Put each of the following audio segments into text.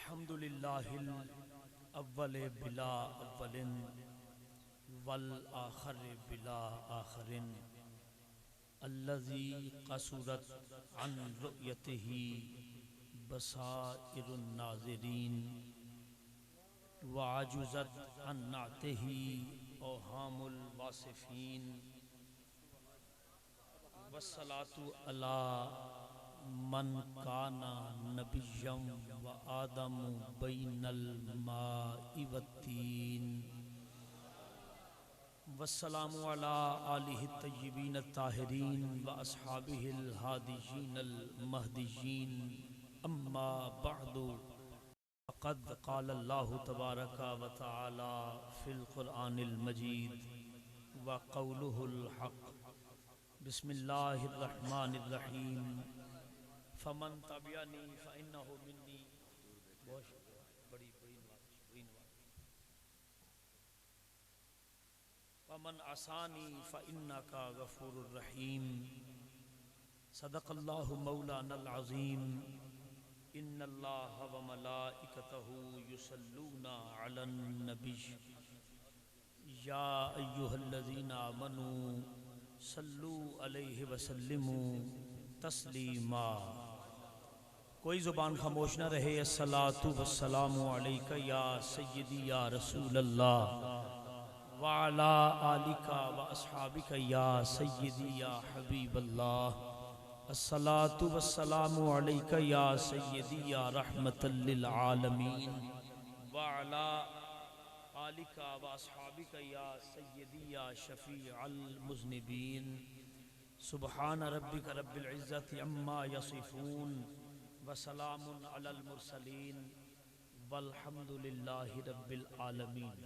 الحمد للہ الاول بلا اول والآخر بلا آخر الذي قصرت عن رؤيته بصائر الناظرين وعجزت عن نعته اوهام الواصفين والصلاة على من کان نبیا و آدم بین الماء والتین والسلام علی آلہ الطیبین الطاہرین و اصحابہ الہادیین المہدیین اما بعد فقد قال اللہ تبارک و تعالی فی القرآن المجید وقولہ الحق بسم اللہ الرحمن الرحیم فمن تبعنی فإنہ منی ومن عصانی فإنک غفور الرحیم صدق اللہ مولانا العظیم ان اللہ وملائکتہ یصلون علی النبی یا ایہا الذین آمنوا صلوا علیہ وسلموا تسلیما۔ کوئی زبان خاموش نہ رہے۔ الصلاۃ والسلام علیک یا سیدی یا رسول اللہ وعلی آلک و اصحابک یا سیدی یا حبیب اللہ۔ الصلاۃ والسلام علیک یا سیدی یا رحمت للعالمین وعلی آلک و اصحابک یا سیدی یا شفیع المذنبین۔ سبحان ربک رب العزت عما یصفون وسلام علی المرسلین والحمد للہ رب العالمین۔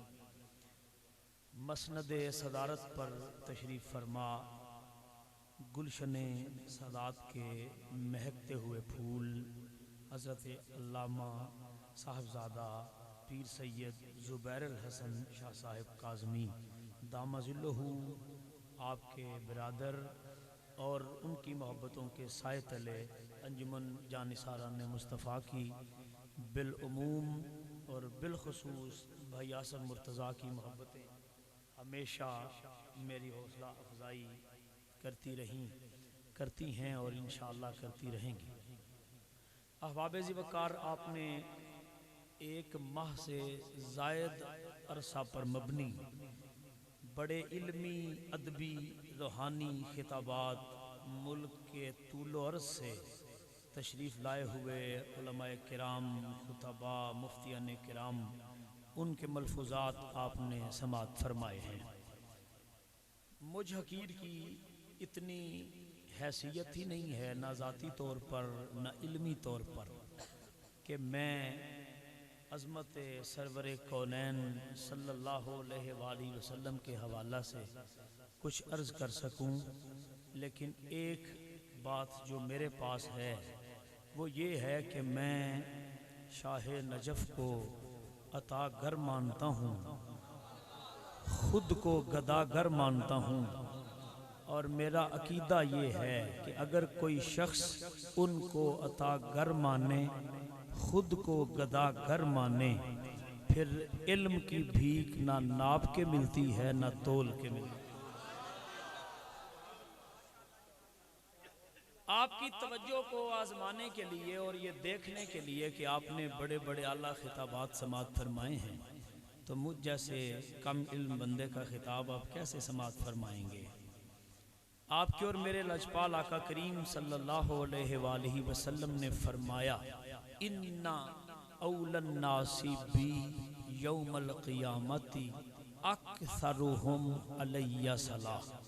مسند صدارت پر تشریف فرما گلشن سادات کے مہکتے ہوئے پھول حضرت علامہ صاحبزادہ پیر سید زبیر الحسن شاہ صاحب کاظمی دامہ ظلہ آپ کے برادر اور ان کی محبتوں کے سائے تلے انجمن جانثاران مصطفیٰ کی بالعموم اور بالخصوص بھائی آصف مرتضیٰ کی محبتیں ہمیشہ میری حوصلہ افزائی کرتی ہیں اور انشاءاللہ کرتی رہیں گی۔ احباب ذوقار، آپ نے ایک ماہ سے زائد عرصہ پر مبنی بڑے علمی، ادبی، روحانی خطابات ملک کے طول و عرض سے تشریف لائے ہوئے علماء کرام، خطباء، مفتیان کرام، ان کے ملفوظات آپ نے سماعت فرمائے ہیں۔ مجھ حقیر کی اتنی حیثیت ہی نہیں ہے، نہ ذاتی طور پر نہ علمی طور پر، کہ میں عظمت سرور کونین صلی اللہ علیہ وآلہ وسلم کے حوالہ سے کچھ عرض کر سکوں، لیکن ایک بات جو میرے پاس ہے وہ یہ ہے کہ میں شاہ نجف کو عطا گر مانتا ہوں، خود کو گدا گر مانتا ہوں، اور میرا عقیدہ یہ ہے کہ اگر کوئی شخص ان کو عطا گر مانے، خود کو گدا گر مانے، پھر علم کی بھیک نہ ناپ کے ملتی ہے نہ تول کے ملتی ہے۔ آپ کی توجہ کو آزمانے کے لیے اور یہ دیکھنے کے لیے کہ آپ نے بڑے بڑے اعلیٰ خطابات سماعت فرمائے ہیں، تو مجھ جیسے کم علم بندے کا خطاب آپ کیسے سماعت فرمائیں گے؟ آپ کے اور میرے لجپال آقا کریم صلی اللہ علیہ وآلہ وسلم نے فرمایا، اِنَّ أَوْلَى النَّاسِ بِي يَوْمَ الْقِيَامَةِ أَكْثَرُهُمْ عَلَيَّ صَلَاةً۔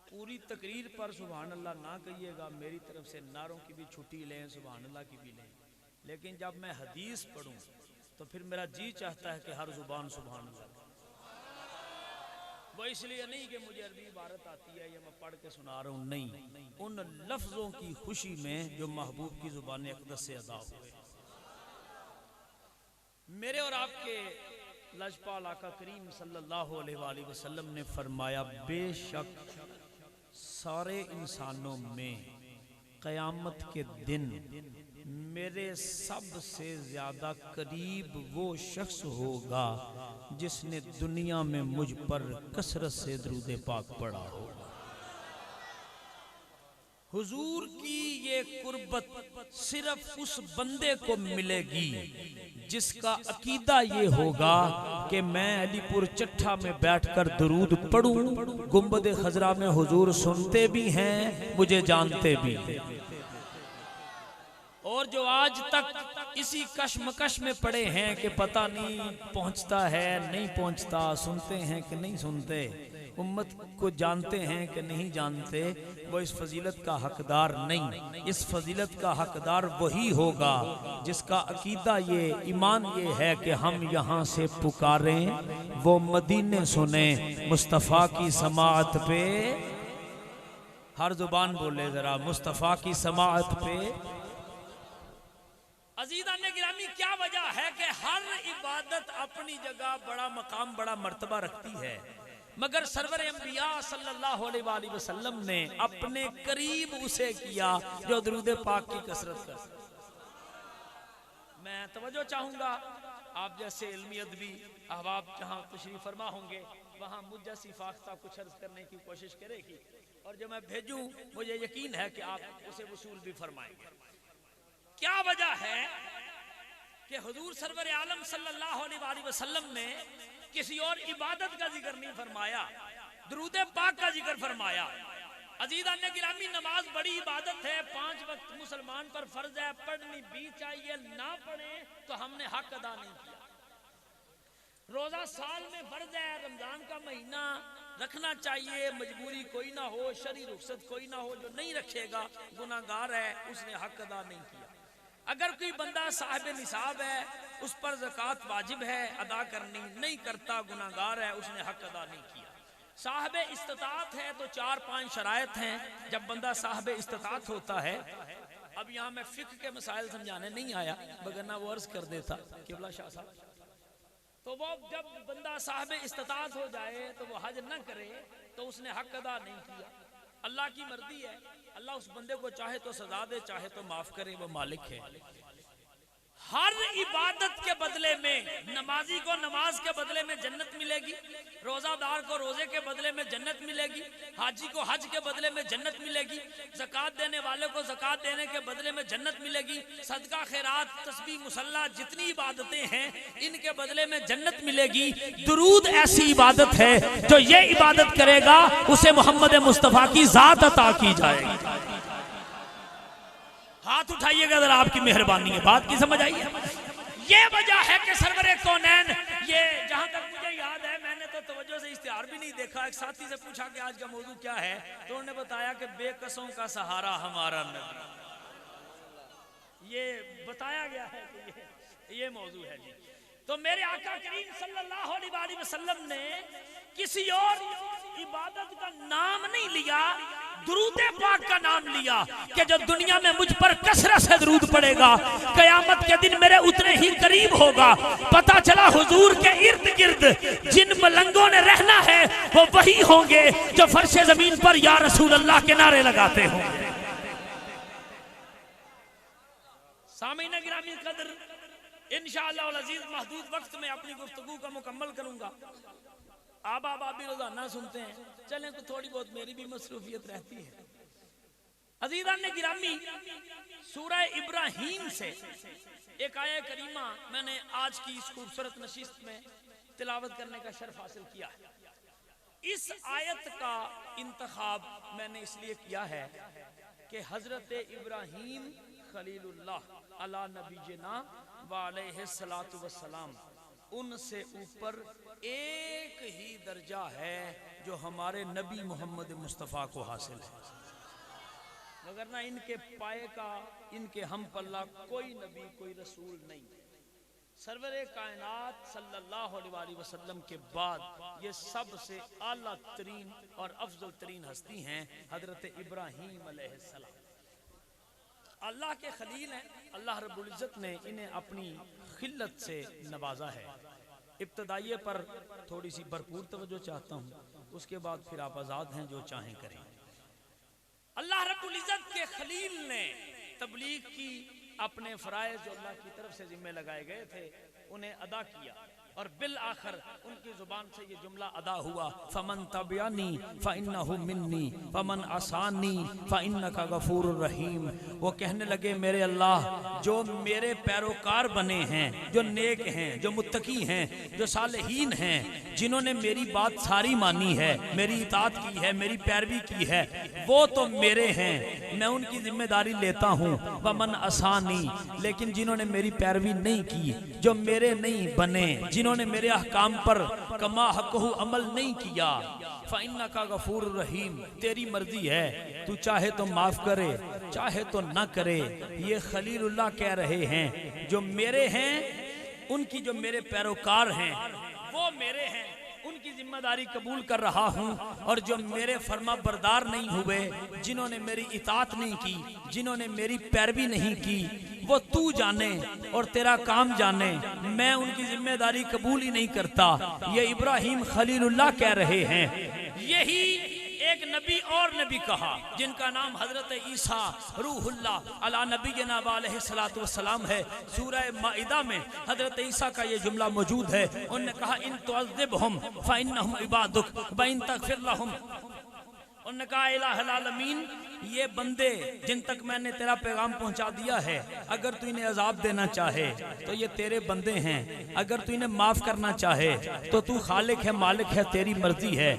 پوری تقریر پر سبحان اللہ نہ کہیے گا، میری طرف سے نعروں کی بھی چھٹی لیں، سبحان اللہ کی بھی لیں، لیکن جب میں حدیث پڑھوں تو پھر میرا جی چاہتا ہے کہ ہر زبان سبحان اللہ۔ وہ اس لیے نہیں کہ مجھے عربی عبارت آتی ہے یا میں پڑھ کے سنا رہا ہوں، نہیں، ان لفظوں کی خوشی میں جو محبوب کی زبان اقدس سے ادا ہوئے۔ میرے اور آپ کے لجپال آقا کریم صلی اللہ علیہ وآلہ وسلم نے فرمایا، بے شک سارے انسانوں میں قیامت کے دن میرے سب سے زیادہ قریب وہ شخص ہوگا جس نے دنیا میں مجھ پر کثرت سے درود پاک پڑھا ہوگا۔ حضور کی یہ قربت صرف اس بندے کو ملے گی جس کا عقیدہ یہ ہوگا کہ میں علی پور چٹھا میں بیٹھ کر درود پڑھوں، گنبد خضرا میں حضور سنتے بھی ہیں، مجھے جانتے بھی ہیں۔ اور جو آج تک اسی کشمکش میں پڑے ہیں کہ پتہ نہیں پہنچتا ہے نہیں پہنچتا، سنتے ہیں کہ نہیں سنتے، امت کو جانتے ہیں کہ نہیں جانتے، وہ اس فضیلت کا حقدار نہیں۔ اس فضیلت کا حقدار وہی ہوگا جس کا عقیدہ یہ، ایمان یہ ہے کہ ہم یہاں سے پکاریں، وہ مدینے سنیں، مصطفیٰ کی سماعت پہ، ہر زبان بولے ذرا، مصطفیٰ کی سماعت پہ۔ عزیزان گرامی، کیا وجہ ہے کہ ہر عبادت اپنی جگہ بڑا مقام، بڑا مرتبہ رکھتی ہے، مگر سرور انبیاء صلی اللہ علیہ وآلہ وسلم نے اپنے قریب اسے کیا جو درود پاک کی کثرت کر۔ میں توجہ چاہوں گا، آپ جیسے علمی ادبی احباب جہاں تشریف فرما ہوں گے وہاں مجھ جیسی فاختہ کچھ عرض کرنے کی کوشش کرے گی، اور جب میں بھیجوں مجھے یقین ہے کہ آپ اسے وصول بھی فرمائیں گے۔ کیا وجہ ہے کہ حضور سرور عالم صلی اللہ علیہ وآلہ وسلم نے کسی اور عبادت کا ذکر نہیں فرمایا، درود پاک کا ذکر فرمایا؟ عزیزان گرامی، نماز بڑی عبادت ہے، 5 وقت مسلمان پر فرض ہے، پڑھنی بھی چاہیے، نہ پڑھیں تو ہم نے حق ادا نہیں کیا۔ روزہ سال میں فرض ہے، رمضان کا مہینہ رکھنا چاہیے، مجبوری کوئی نہ ہو، شرعی رخصت کوئی نہ ہو، جو نہیں رکھے گا گناہگار ہے، اس نے حق ادا نہیں کیا۔ اگر کوئی بندہ صاحب نصاب ہے، اس پر زکوٰۃ واجب ہے ادا کرنی، نہیں کرتا گناہگار ہے، اس نے حق ادا نہیں کیا۔ صاحب استطاعت ہے تو 4-5 شرائط ہیں جب بندہ صاحب استطاعت ہوتا ہے۔ اب یہاں میں فقہ کے مسائل سمجھانے نہیں آیا، بگرنہ وہ عرض کر دیتا قبلہ شاہ صاحب، تو وہ جب بندہ صاحب استطاعت ہو جائے تو وہ حج نہ کرے تو اس نے حق ادا نہیں کیا۔ اللہ کی مرضی ہے، اللہ اس بندے کو چاہے تو سزا دے، چاہے تو معاف کرے، وہ مالک ہے۔ ہر عبادت کے بدلے میں، نمازی کو نماز کے بدلے میں جنت ملے گی، روزہ دار کو روزے کے بدلے میں جنت ملے گی، حاجی کو حج کے بدلے میں جنت ملے گی، زکوٰۃ دینے والے کو زکوٰۃ دینے کے بدلے میں جنت ملے گی، صدقہ خیرات تسبیح مصلی جتنی عبادتیں ہیں ان کے بدلے میں جنت ملے گی۔ درود ایسی عبادت ہے جو یہ عبادت کرے گا اسے محمد مصطفیٰ کی ذات عطا کی جائے گی۔ ہاتھ اٹھائیے گا ذرا، آپ کی مہربانی ہے، بات کی سمجھ آئی ہے؟ یہ وجہ ہے کہ سرور کونین، یہ جہاں تک مجھے یاد ہے میں نے تو توجہ سے اشتہار بھی نہیں دیکھا، ایک ساتھی سے پوچھا کہ آج کا موضوع کیا ہے تو انہوں نے بتایا کہ بے کسوں کا سہارا ہمارا نبی، یہ بتایا گیا ہے کہ یہ موضوع ہے جی۔ تو میرے آقا کریم صلی اللہ علیہ وآلہ وسلم نے کسی اور عبادت کا نام نہیں لیا، درود پاک کا نام لیا کہ جو دنیا میں مجھ پر کثرت سے درود پڑے گا قیامت کے دن میرے اتنے ہی قریب ہوگا۔ پتہ چلا حضور کے ارد گرد جن ملنگوں نے رہنا ہے وہ وہی ہوں گے جو فرش زمین پر یا رسول اللہ کے نعرے لگاتے ہوں۔ سامعین گرامی قدر، انشاءاللہ العزیز محدود وقت میں اپنی گفتگو کا مکمل کروں گا۔ آپ بھی روزانہ سنتے ہیں، چلیں تو تھوڑی بہت میری بھی مصروفیت رہتی ہے۔ عزیزان گرامی، سورہ ابراہیم سے ایک آیہ کریمہ میں نے آج کی اس خوبصورت نشست میں تلاوت کرنے کا شرف حاصل کیا ہے۔ اس آیت کا انتخاب میں نے اس لیے کیا ہے کہ حضرت ابراہیم خلیل اللہ علی نبینا وعلیہ السلام، ان سے اوپر ایک ہی درجہ ہے جو ہمارے نبی محمد مصطفیٰ کو حاصل ہے، وگرنہ ان کے پائے کا، ان کے ہم پلہ کوئی نبی کوئی رسول نہیں۔ سرور کائنات صلی اللہ علیہ وآلہ وسلم کے بعد یہ سب سے اعلیٰ ترین اور افضل ترین ہستی ہیں حضرت ابراہیم علیہ السلام۔ اللہ کے خلیل ہیں، اللہ رب العزت نے انہیں اپنی خلت سے نوازا ہے۔ ابتدائیے پر تھوڑی سی بھرپور توجہ چاہتا ہوں، اس کے بعد پھر آپ آزاد ہیں جو چاہیں کریں۔ اللہ رب العزت کے خلیل نے تبلیغ کی، اپنے فرائض جو اللہ کی طرف سے ذمہ لگائے گئے تھے انہیں ادا کیا، اور بالآخر ان کی زبان سے یہ جملہ ادا ہوا فمن تبعنی فإنہ منی فمن عصانی فإنک غفور الرحیم۔ وہ کہنے لگے میرے اللہ جو میرے پیروکار بنے ہیں، جو نیک ہیں، جو متقی ہیں، جو صالحین ہیں، جنہوں نے میری بات ساری مانی ہے، میری اطاعت کی ہے، میری پیروی کی ہے، وہ تو میرے ہیں، میں ان کی ذمہ داری لیتا ہوں۔ ومن عصانی، لیکن جنہوں نے میری پیروی نہیں کی، جو میرے نہیں بنے، جنہوں نے میرے احکام پر کما حقہ عمل نہیں کیا، فَإِنَّكَ غَفُورٌ رَحِيمٌ، تیری مرضی ہے، تو چاہے تو معاف کرے چاہے تو نہ کرے۔ یہ خلیل اللہ کہہ رہے ہیں جو میرے ہیں، ان کی جو میرے پیروکار ہیں وہ میرے ہیں، ان کی ذمہ داری قبول کر رہا ہوں، اور جو میرے فرما بردار نہیں ہوئے، جنہوں نے میری اطاعت نہیں کی، جنہوں نے میری پیروی نہیں کی، وہ تو جانے اور تیرا کام جانے، میں ان کی ذمہ داری قبول ہی نہیں کرتا۔ یہ ابراہیم خلیل اللہ کہہ رہے ہیں۔ یہی ایک نبی اور نبی کہا جن کا نام حضرت عیسیٰ روح اللہ علی نبینا علیہ السلام ہے۔ سورہ مائدہ میں حضرت عیسیٰ کا یہ جملہ موجود ہے، انہوں نے کہا ان تعذبہم فإنہم عبادک وإن تغفر لہم، انہوں نے کہا الہ العالمین یہ بندے جن تک میں نے تیرا پیغام پہنچا دیا ہے، اگر تو انہیں عذاب دینا چاہے تو یہ تیرے بندے ہیں، اگر تو انہیں معاف کرنا چاہے تو تو خالق ہے، مالک ہے، تیری مرضی ہے۔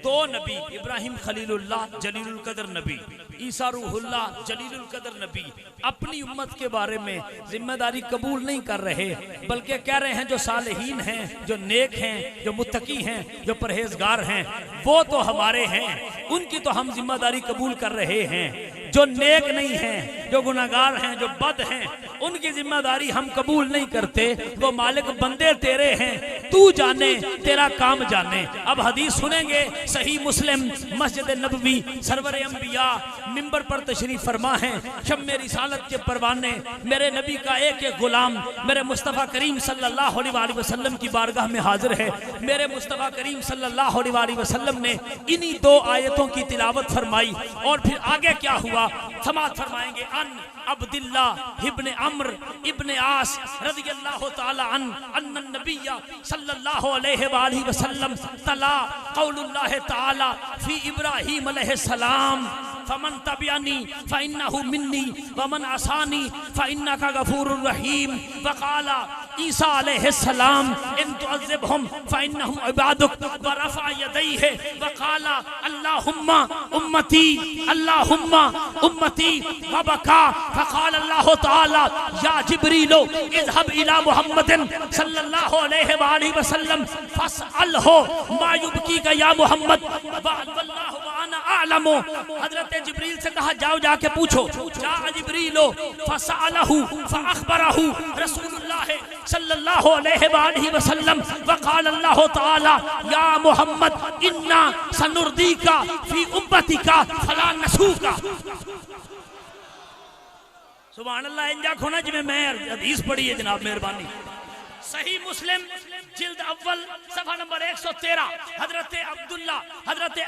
دو نبی، ابراہیم خلیل اللہ جلیل القدر نبی، عیسیٰ روح اللہ جلیل القدر نبی، اپنی امت کے بارے میں ذمہ داری قبول نہیں کر رہے، بلکہ کہہ رہے ہیں جو صالحین ہیں، جو نیک ہیں، جو متقی ہیں، جو پرہیزگار ہیں، وہ تو ہمارے ہیں، ان کی تو ہم ذمہ داری قبول کر رہے ہیں۔ جو نیک نہیں ہیں، جو گناہگار ہیں، جو بد ہیں، ان کی ذمہ داری ہم قبول نہیں کرتے۔ وہ مالک بندے تیرے ہیں، تو جانے تیرا کام جانے۔ اب حدیث سنیں گے، صحیح مسلم، مسجد نبوی، سرور انبیاء منبر پر تشریف فرما ہیں، شمع رسالت کے پروانے، میرے نبی کا ایک ایک غلام میرے مصطفیٰ کریم صلی اللہ علیہ وسلم کی بارگاہ میں حاضر ہے۔ میرے مصطفیٰ کریم صلی اللہ علیہ وسلم نے انہی دو آیتوں کی تلاوت فرمائی، اور پھر آگے کیا ہوا سماعت فرمائیں گے۔ ان عبداللہ ابن عمر ابن عاص رضی اللہ تعالی عنہ ان النبی صلی اللہ علیہ وآلہ وسلم تلا قول اللہ تعالی فی ابراہیم علیہ السلام فمن تبعنی فإنہ منی ومن عصانی فإنک غفور رحیم۔ وقال عیسیٰ علیہ السلام ان تعذبہم فإنہم عبادک، ورفع یدیہ وقال اللہم امتی اللہم امتی، وبکا فقال اللہ تعالی یا جبریل اذهب الى محمد صلی اللہ علیہ وآلہ وسلم فاسألہ ما یبکیک یا محمد واللہ وانا اعلم۔ حضرت جبریل سے کہا جاؤ جا کے پوچھو، جا جبریل فسألہ فاخبرہ رسول اللہ صلی اللہ علیہ وآلہ وسلم، وقال اللہ تعالی یا محمد انا سنردیک فی امتک فلا نسوک۔ سبحان اللہ، انجا کھونا جی میں حدیث پڑھی ہے جناب، مہربانی۔ صحیح مسلم جلد اول صفحہ نمبر 113، حضرت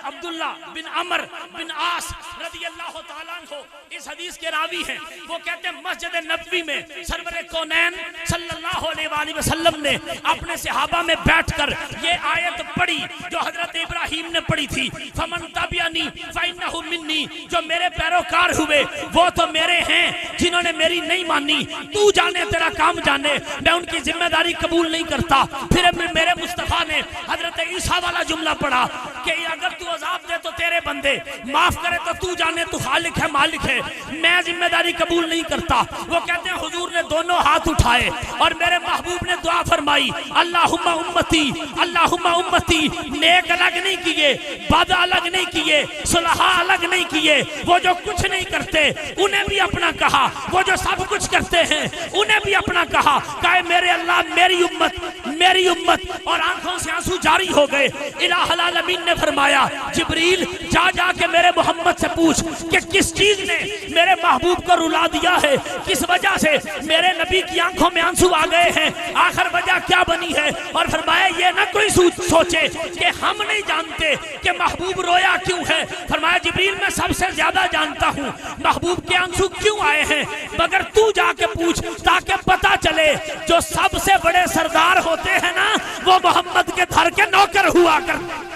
عبداللہ بن عمر بن عاص رضی اللہ تعالیٰ عنہ اس حدیث کے راوی ہیں۔ وہ کہتے ہیں مسجد نبوی میں سرور کونین صلی اللہ علیہ وآلہ وسلم نے اپنے صحابہ میں بیٹھ کر یہ آیت پڑھی جو حضرت ابراہیم نے پڑھی تھی، فمن تبعنی فإنہ منی، جو میرے پیروکار ہوئے وہ تو میرے ہیں، جنہوں نے میری نہیں مانی تو جانے تیرا کام جانے، میں ان کی ذمہ داری قبول نہیں کرتا۔ پھر میرے مصطفیٰ نے حضرت عیسیٰ والا جملہ پڑھا کہ اگر تو عذاب دے تو تیرے بندے، معاف کرے تو جانے تو خالق ہے، مالک ہے، میں ذمہ داری قبول نہیں کرتا۔ وہ کہتے ہیں حضور نے دونوں ہاتھ اٹھائے اور میرے محبوب نے دعا فرمائی اللہم امتی اللہم امتی، نیک الگ نہیں کیے، بد الگ نہیں کیے، صلحاء الگ نہیں کیے، وہ جو کچھ نہیں کرتے انہیں بھی اپنا کہا، وہ جو سب کچھ کرتے ہیں انہیں بھی اپنا کہا۔ کہے میرے اللہ میری امت میری امت, اور آنکھوں سے آنسو جاری ہو گئے. الہ العالمین نے فرمایا جبریل جا جا کے میرے محمد سے پوچھ کہ کس چیز نے میرے محبوب کو رلا دیا ہے, کس وجہ سے میرے نبی کی آنکھوں میں آنسو آ گئے ہیں, آخر وجہ کیا بنی ہے. اور فرمایا یہ نہ کوئی سوچے کہ ہم نہیں جانتے کہ محبوب رویا کیوں ہے. فرمایا جبریل میں سب سے زیادہ جانتا ہوں محبوب کے آنسو کیوں آئے ہیں, مگر تو جا کے پوچھ تاکہ پتا چلے جو سب سے بڑے سردار ہوتے ہیں نا وہ محمد کے دھر کے نوکر ہوا کرتے.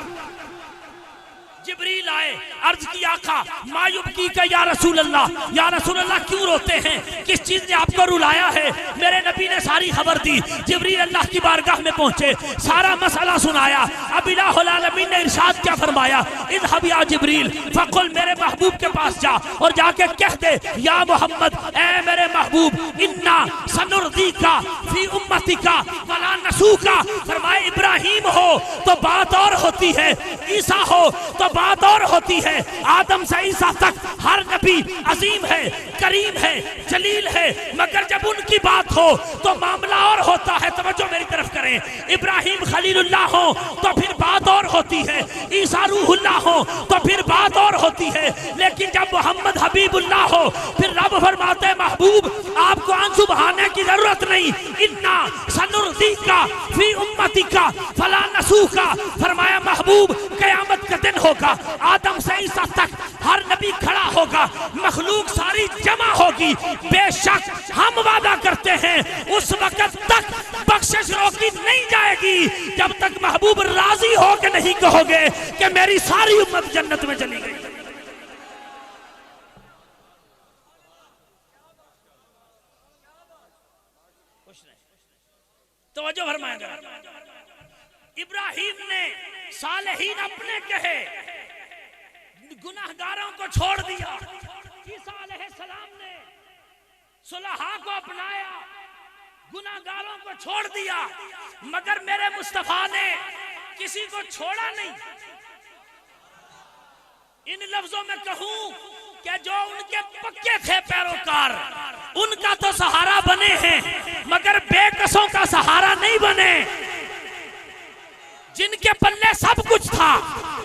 جبریل آئے, عرض کی آقا ما یبکی کا یا رسول اللہ کیوں روتے ہیں, کس چیز نے آپ کو رلایا ہے. میرے نبی نے ساری خبر دی. جبریل اللہ کی بارگاہ میں پہنچے, سارا مسئلہ سنایا. اب الہ العالمین نے ارشاد کیا فرمایا, اذهب یا جبریل فقل, میرے محبوب کے پاس جا اور جا کے کہہ دے یا محمد, اے میرے محبوب, انا سنرضیکا فی امتکا ولا نسوکا. فرمائے ابراہیم ہو تو بات اور ہوتی ہے, عیسیٰ ہو تو بات اور ہوتی ہے, آدم سے عیسیٰ تک ہر نبی عظیم ہے, کریم ہے, جلیل ہے, مگر جب ان کی بات ہو تو معاملہ اور ہوتا ہے. توجہ میری طرف کریں, ابراہیم خلیل اللہ ہو تو پھر بات اور ہوتی ہے, عیسیٰ روح اللہ ہو تو پھر بات اور ہوتی ہے, لیکن جب محمد حبیب اللہ ہو پھر رب فرماتے ہیں محبوب آپ کو آنسو بہانے کی ضرورت نہیں, انا سنرضیکا فی امتکا فلا نسوکا. فرمایا محبوب قیامت کا دن ہوگا, آدم سے عیسیٰ تک ہر نبی کھڑا ہوگا, مخلوق ساری جمع ہوگی, بے شک ہم وعدہ کرتے ہیں اس وقت تک بخشش روکی نہیں جائے گی جب تک محبوب راضی ہو کے نہیں کہو گے کہ میری ساری امت جنت میں چلی گئی. توجہ فرمائیں گا. ابراہیم نے صالحین اپنے کہے, گناہگاروں کو چھوڑ دیا. عیسیٰ علیہ السلام نے صلحاء کو اپنایا, گناہگاروں کو چھوڑ دیا, مگر میرے مصطفیٰ نے کسی کو چھوڑا نہیں. ان لفظوں میں کہوں کہ جو ان کے پکے تھے پیروکار ان کا تو سہارا بنے ہیں, مگر بے کسوں کا سہارا نہیں بنے. جن کے پلے سب کچھ تھا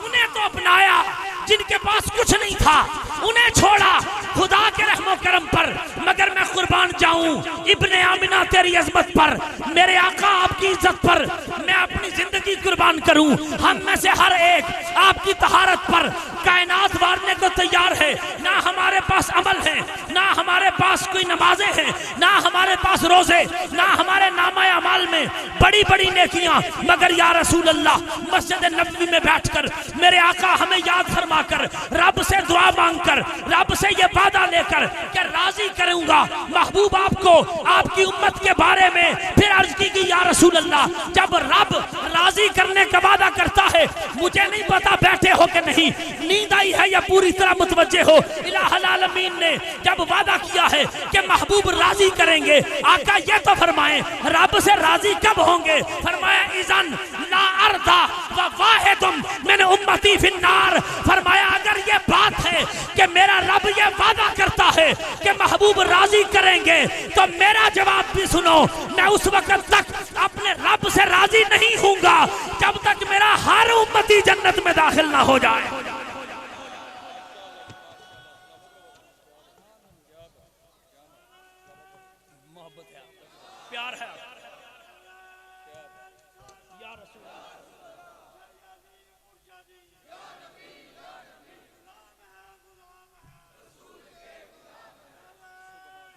انہیں تو اپنایا, جن کے پاس کچھ نہیں تھا انہیں چھوڑا خدا کے رحم و کرم پر. مگر میں قربان جاؤں ابن آمنہ تیری عظمت پر, میرے آقا آپ کی عزت پر میں اپنی زندگی قربان کروں. ہم میں سے ہر ایک آپ کی طہارت پر کائنات وارنے کو تیار ہے. نہ ہمارے پاس عمل ہے, نہ ہمارے پاس کوئی نمازیں ہیں, نہ ہمارے پاس روزے, نہ ہمارے نامہ اعمال میں بڑی بڑی نیکیاں, مگر یا رسول اللہ مسجد نبوی میں بیٹھ کر میرے آقا ہمیں یاد فرما کر, رب سے دعا مانگ کر, رب سے یہ وعدہ لے کر کہ راضی کروں گا محبوب آپ کو آپ کی امت کے بارے میں. پھر عرض کی کہ یا رسول اللہ جب رب راضی کرنے کا وعدہ کرتا ہے, مجھے نہیں پتا بیٹھے ہو کہ نہیں, نیند آئی ہے یا پوری طرح متوجہ ہو, الہ العالمین نے جب وعدہ کیا ہے کہ محبوب راضی کریں گے, آقا یہ تو فرمائیں رب سے راضی کب ہوں گے. فرمایا اذن لا ارضا وواحد من امتی فی النار. فرمایا اگر یہ بات ہے کہ میرا رب یہ وعدہ کرتا ہے کہ محبوب راضی کریں گے تو میرا جواب بھی سنو, میں اس وقت تک اپنے رب سے راضی نہیں ہوں گا جب تک میرا ہر امتی جنت میں داخل نہ ہو جائے. محبت ہے, پیار ہے, یا رسول اللہ.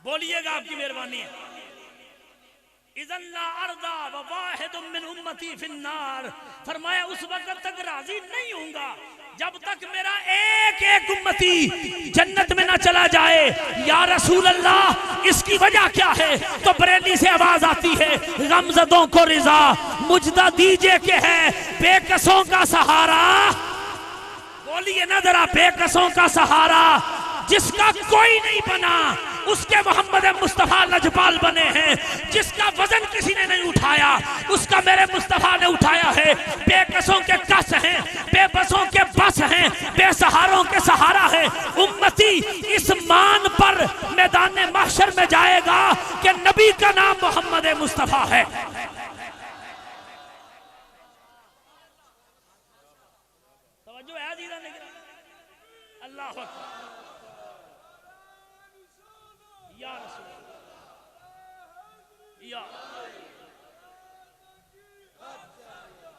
بولیے گا آپ کی مہربانی ہے. اذن لا ارضا وواحد من امتی فی النار. فرمایا اس وقت تک راضی نہیں ہوں گا جب تک میرا ایک ایک امتی جنت میں نہ چلا جائے. یا رسول اللہ اس کی وجہ کیا ہے؟ تو بریلی سے آواز آتی ہے غمزدوں کو رضا مجدہ دیجئے کہ ہے بے کسوں کا سہارا. بولیے نا ذرا, بے کسوں کا سہارا جس کا کوئی نہیں بنا اس کے محمد مصطفیٰ لجپال بنے ہیں. جس کا وزن کسی نے نہیں اٹھایا اس کا میرے مصطفیٰ نے اٹھایا ہے. بے کسوں کے کس ہیں, بے بسوں کے بس ہیں, بے سہاروں کے سہارا ہیں. امتی اس مان پر میدان محشر میں جائے گا کہ نبی کا نام محمد مصطفیٰ ہے. اللہ اکبر یا رسول اللہ یا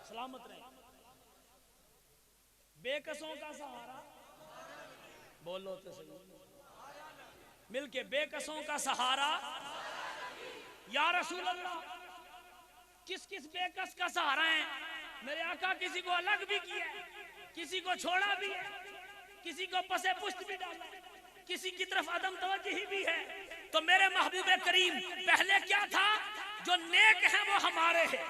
سلامت رہے بے کسوں کا سہارا بولو تو صحیح مل کے بے کسوں کا سہارا یا رسول اللہ کس کس بے کس کا سہارا ہے میرے آقا کسی کو الگ بھی کیا ہے کسی کو چھوڑا بھی ہے کسی کو پسے پشت بھی ڈالا ہے کسی کی طرف عدم توجہی بھی ہے تو میرے محبوب کریم پہلے کیا تھا جو نیک ہیں وہ ہمارے ہیں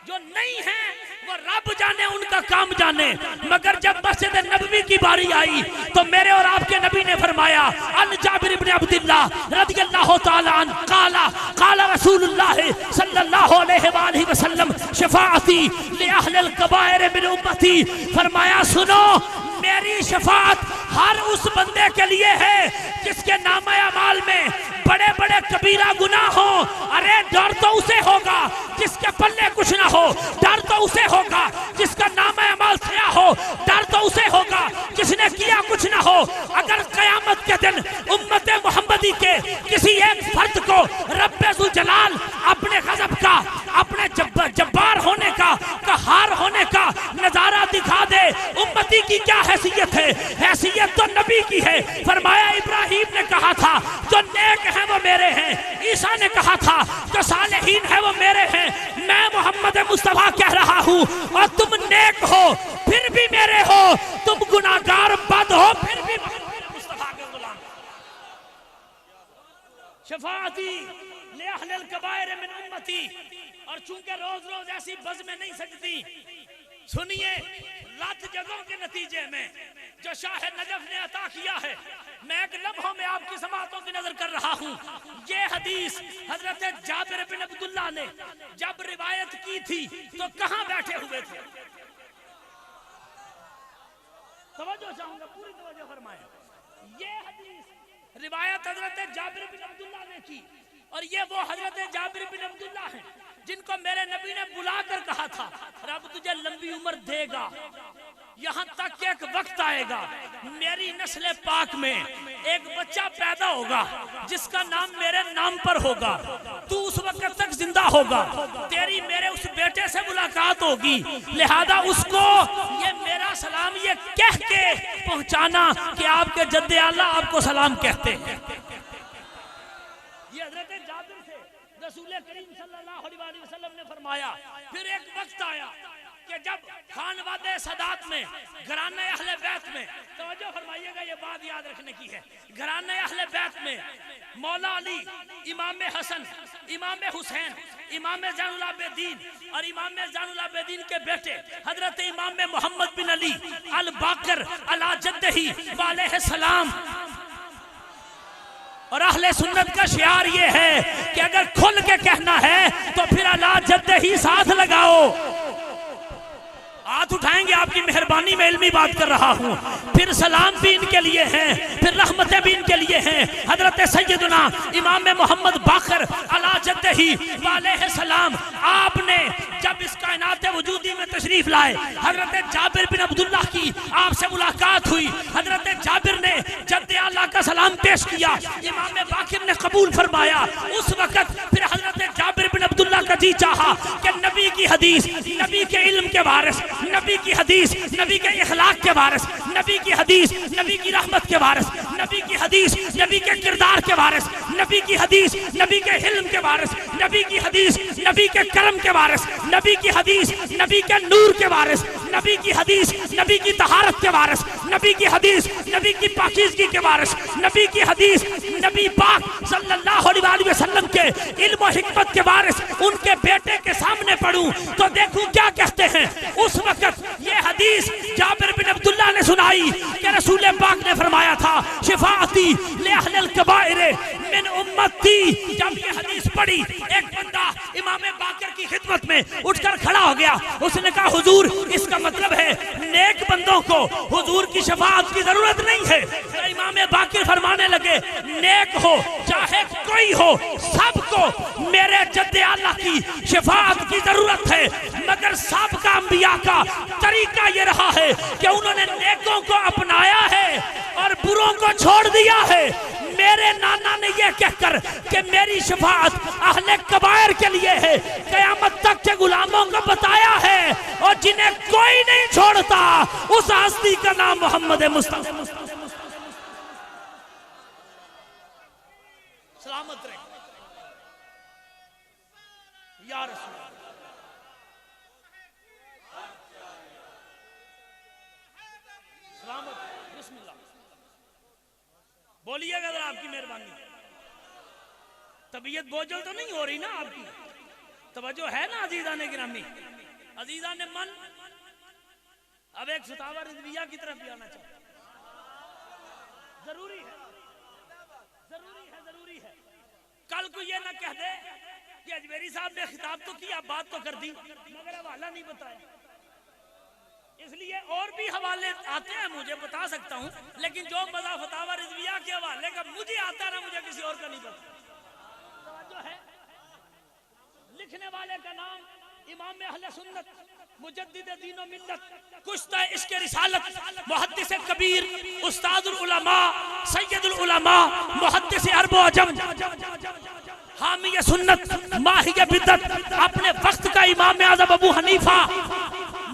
جو نہیں ہیں وہ رب جانے ان کا کام جانے مگر جب مسجد نبوی کی باری آئی تو میرے اور آپ کے نبی نے فرمایا ان جابر بن عبداللہ رضی اللہ تعالیٰ عنہ قال رسول اللہ صلی اللہ علیہ وآلہ وسلم شفاعتی لأہل الکبائر من امتی فرمایا سنو میری شفاعت ہر اس بندے کے لیے ہے جس کے نامہ اعمال میں بڑے بڑے کبیرہ گناہ ہوں ارے ڈر تو اسے ہوگا جس کے پلے کچھ نہ ہو ڈر تو اسے ہوگا جس کا نامہ اعمال سیاہ ہو ڈر تو اسے ہوگا جس نے کیا کچھ نہ ہو اگر قیامت کے دن امت محمدی کے کسی ایک فرد کو رب ذوالجلال اپنے غضب کا اپنے جبار ہونے کا قہار ہونے کا نظارہ دکھا دے امتی کی کیا حیثیت ہے حیثیت تو نبی کی ہے فرمایا ابراہیم نے کہا تھا جو نیک ہیں وہ میرے ہیں عیسیٰ نے کہا تھا جو صالحین ہیں وہ میرے ہیں میں محمد مصطفیٰ کہہ رہا ہوں اور تم نیک ہو پھر بھی میرے ہو تم گناہگار بد ہو پھر بھی محمد مصطفیٰ کے غلام شفاعتی لأہل الکبائر من امتی اور چونکہ روز روز ایسی بز میں نہیں سجتی سنیے رات جگہوں کے نتیجے میں جو شاہ نجف نے عطا کیا ہے میں ایک لمحوں میں آپ کی سماعتوں کی نظر کر رہا ہوں یہ حدیث حضرت جابر بن عبداللہ نے جب روایت کی تھی تو کہاں بیٹھے ہوئے تھے توجہ چاہوں گا پوری توجہ فرمائیں یہ حدیث روایت حضرت جابر بن عبداللہ نے کی اور یہ وہ حضرت جابر بن عبداللہ ہیں جن کو میرے نبی نے بلا کر کہا تھا رب تجھے لمبی عمر دے گا یہاں تک کہ ایک وقت آئے گا میری نسل پاک میں ایک بچہ پیدا ہوگا جس کا نام میرے نام پر ہوگا تو اس وقت تک زندہ ہوگا تیری میرے اس بیٹے سے ملاقات ہوگی لہذا اس کو یہ میرا سلام یہ کہہ کے پہنچانا کہ آپ کے جد اعلیٰ آپ کو سلام کہتے ہیں یہ حضرت جابر سے رسول کریم صلی اللہ علیہ وسلم نے فرمایا پھر ایک وقت آیا کہ جب خانواد سادات میں گھرانہ اہل بیت میں توجہ فرمائیے گا یہ بات یاد رکھنے کی ہے گھرانہ اہل بیت میں مولا علی امام حسن امام حسین امام زین العابدین اور امام زین العابدین کے بیٹے حضرت امام محمد بن علی الباقر علی جدہ علیہ السلام اور اہل سنت کا شعار یہ ہے کہ اگر کھل کے کہنا ہے تو پھر علی جدہ ہی ساتھ لگاؤ ہاتھ اٹھائیں گے آپ کی مہربانی میں علمی بات کر رہا ہوں پھر سلام بھی ان کے لیے ہیں پھر رحمتیں بھی ان کے لیے ہیں حضرت سیدنا امام محمد باقر علی جدہ علیہ السلام آپ نے جب اس کائنات وجودی میں تشریف لائے حضرت جابر بن عبداللہ کی آپ سے ملاقات ہوئی حضرت جابر نے جد اعلیٰ کا سلام پیش کیا امام باقر نے قبول فرمایا اس وقت پھر حضرت جابر بن عبداللہ کا جی چاہا کہ نبی کی حدیث نبی کے علم کے وارث نبی کی حدیث نبی کے اخلاق کے وارث نبی کی حدیث نبی کی رحمت کے وارث نبی کی حدیث نبی کے کردار کے وارث نبی کی حدیث نبی کے علم کے وارث نبی کی حدیث نبی کے کرم کے وارث نبی کی حدیث نبی کے نور کے وارث نبی کی حدیث نبی کی طہارت کے وارث نبی کی حدیث نبی کی پاکیزگی کے وارث نبی کی حدیث نبی پاک صلی اللہ علیہ وسلم کے علم و حکمت کے وارث ان کے بیٹے کے سامنے پڑھوں تو دیکھوں کیا کہتے ہیں اس وقت یہ حدیث جابر بن عبداللہ نے سنائی کہ رسول پاک نے فرمایا تھا شفاعتی لأہل الکبائر من امتی جب یہ حدیث پڑھی ایک بندہ امام باقر کی خدمت میں اٹھ کر کھڑا ہو گیا اس نے کہا حضور اس کا مطلب ہے نیک بندوں کو حضور کی شفاعت کی ضرورت نہیں ہے۔ تو امام باقر فرمانے لگے نیک ہو چاہے کوئی ہو سب کو میرے جد اعلیٰ کی شفاعت کی ضرورت ہے، مگر سابقہ انبیاء کا طریقہ یہ رہا ہے کہ انہوں نے نیکوں کو اپنایا ہے اور بروں کو چھوڑ دیا ہے۔ میرے نانا نے یہ کہہ کر کہ میری شفاعت اہل کبائر کے لیے ہے قیامت تک کے غلاموں کو بتایا ہے، اور جنہیں کوئی نہیں چھوڑتا اس ہستی کا نام محمد مصطفیٰ۔ سلامت رہے یا رسول اللہ۔ سلامت بسم اللہ بولیے گا ذرا، آپ کی مہربانی۔ طبیعت بوجھل تو نہیں ہو رہی نا آپ کی؟ توجہ ہے نا عزیزان گرامی؟ عزیزان من اب ایک فتاوی رضویہ کی طرف بھی آنا چاہتا ہوں۔ ضروری ہے ضروری ہے ضروری ہے۔ کل کو یہ نہ کہہ دے کہ اجمیری صاحب نے خطاب تو کیا بات تو کر دی مگر حوالہ نہیں بتایا۔ اس لیے اور بھی حوالے آتے ہیں مجھے بتا سکتا ہوں، لیکن جو مزہ فتاوی رضویہ کے حوالے کا مجھے آتا نا مجھے کسی اور کا نہیں پتا۔ توجہ ہے؟ لکھنے والے کا نام امام اہل سنت مجدد دین و ملت کشتہ عشق رسالت محدث کبیر استاد العلماء سید العلماء محدث عرب و عجم حامی سنت ماہی بدعت اپنے وقت کا امام اعظم ابو حنیفہ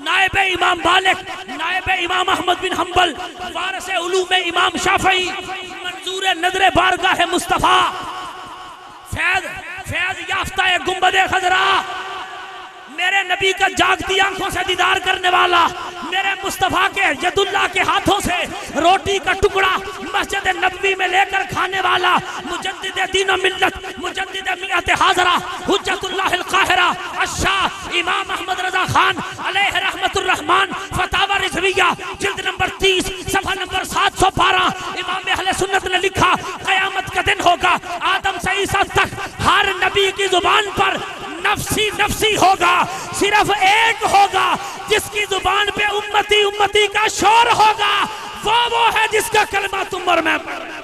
نائب امام مالک نائب امام احمد بن حنبل وارث علوم امام شافعی منظور نظر بارگاہ مصطفیٰ فیض یافتہ گنبد خضرا میرے نبی کا جاگتی آنکھوں سے دیدار کرنے والا میرے مصطفیٰ کے ید اللہ کے ہاتھوں سے روٹی کا ٹکڑا مسجد نبوی میں لے کر کھانے والا مجدد دین و ملت مجدد میعت حاضرہ حجت اللہ القاہرہ الشاہ امام احمد رضا خان علیہ رحمت الرحمن فتاوی رضویہ جلد نمبر 30 صفحہ نمبر 712 امام اہل سنت نے لکھا قیامت کا دن ہوگا آدم سے عیسیٰ تک ہر نبی کی زبان پر نفسی نفسی ہوگا، صرف ایک ہوگا جس کی زبان پہ امتی امتی کا شور ہوگا، وہ ہے جس کا کلمہ تم اور میں پڑھ رہے ہیں۔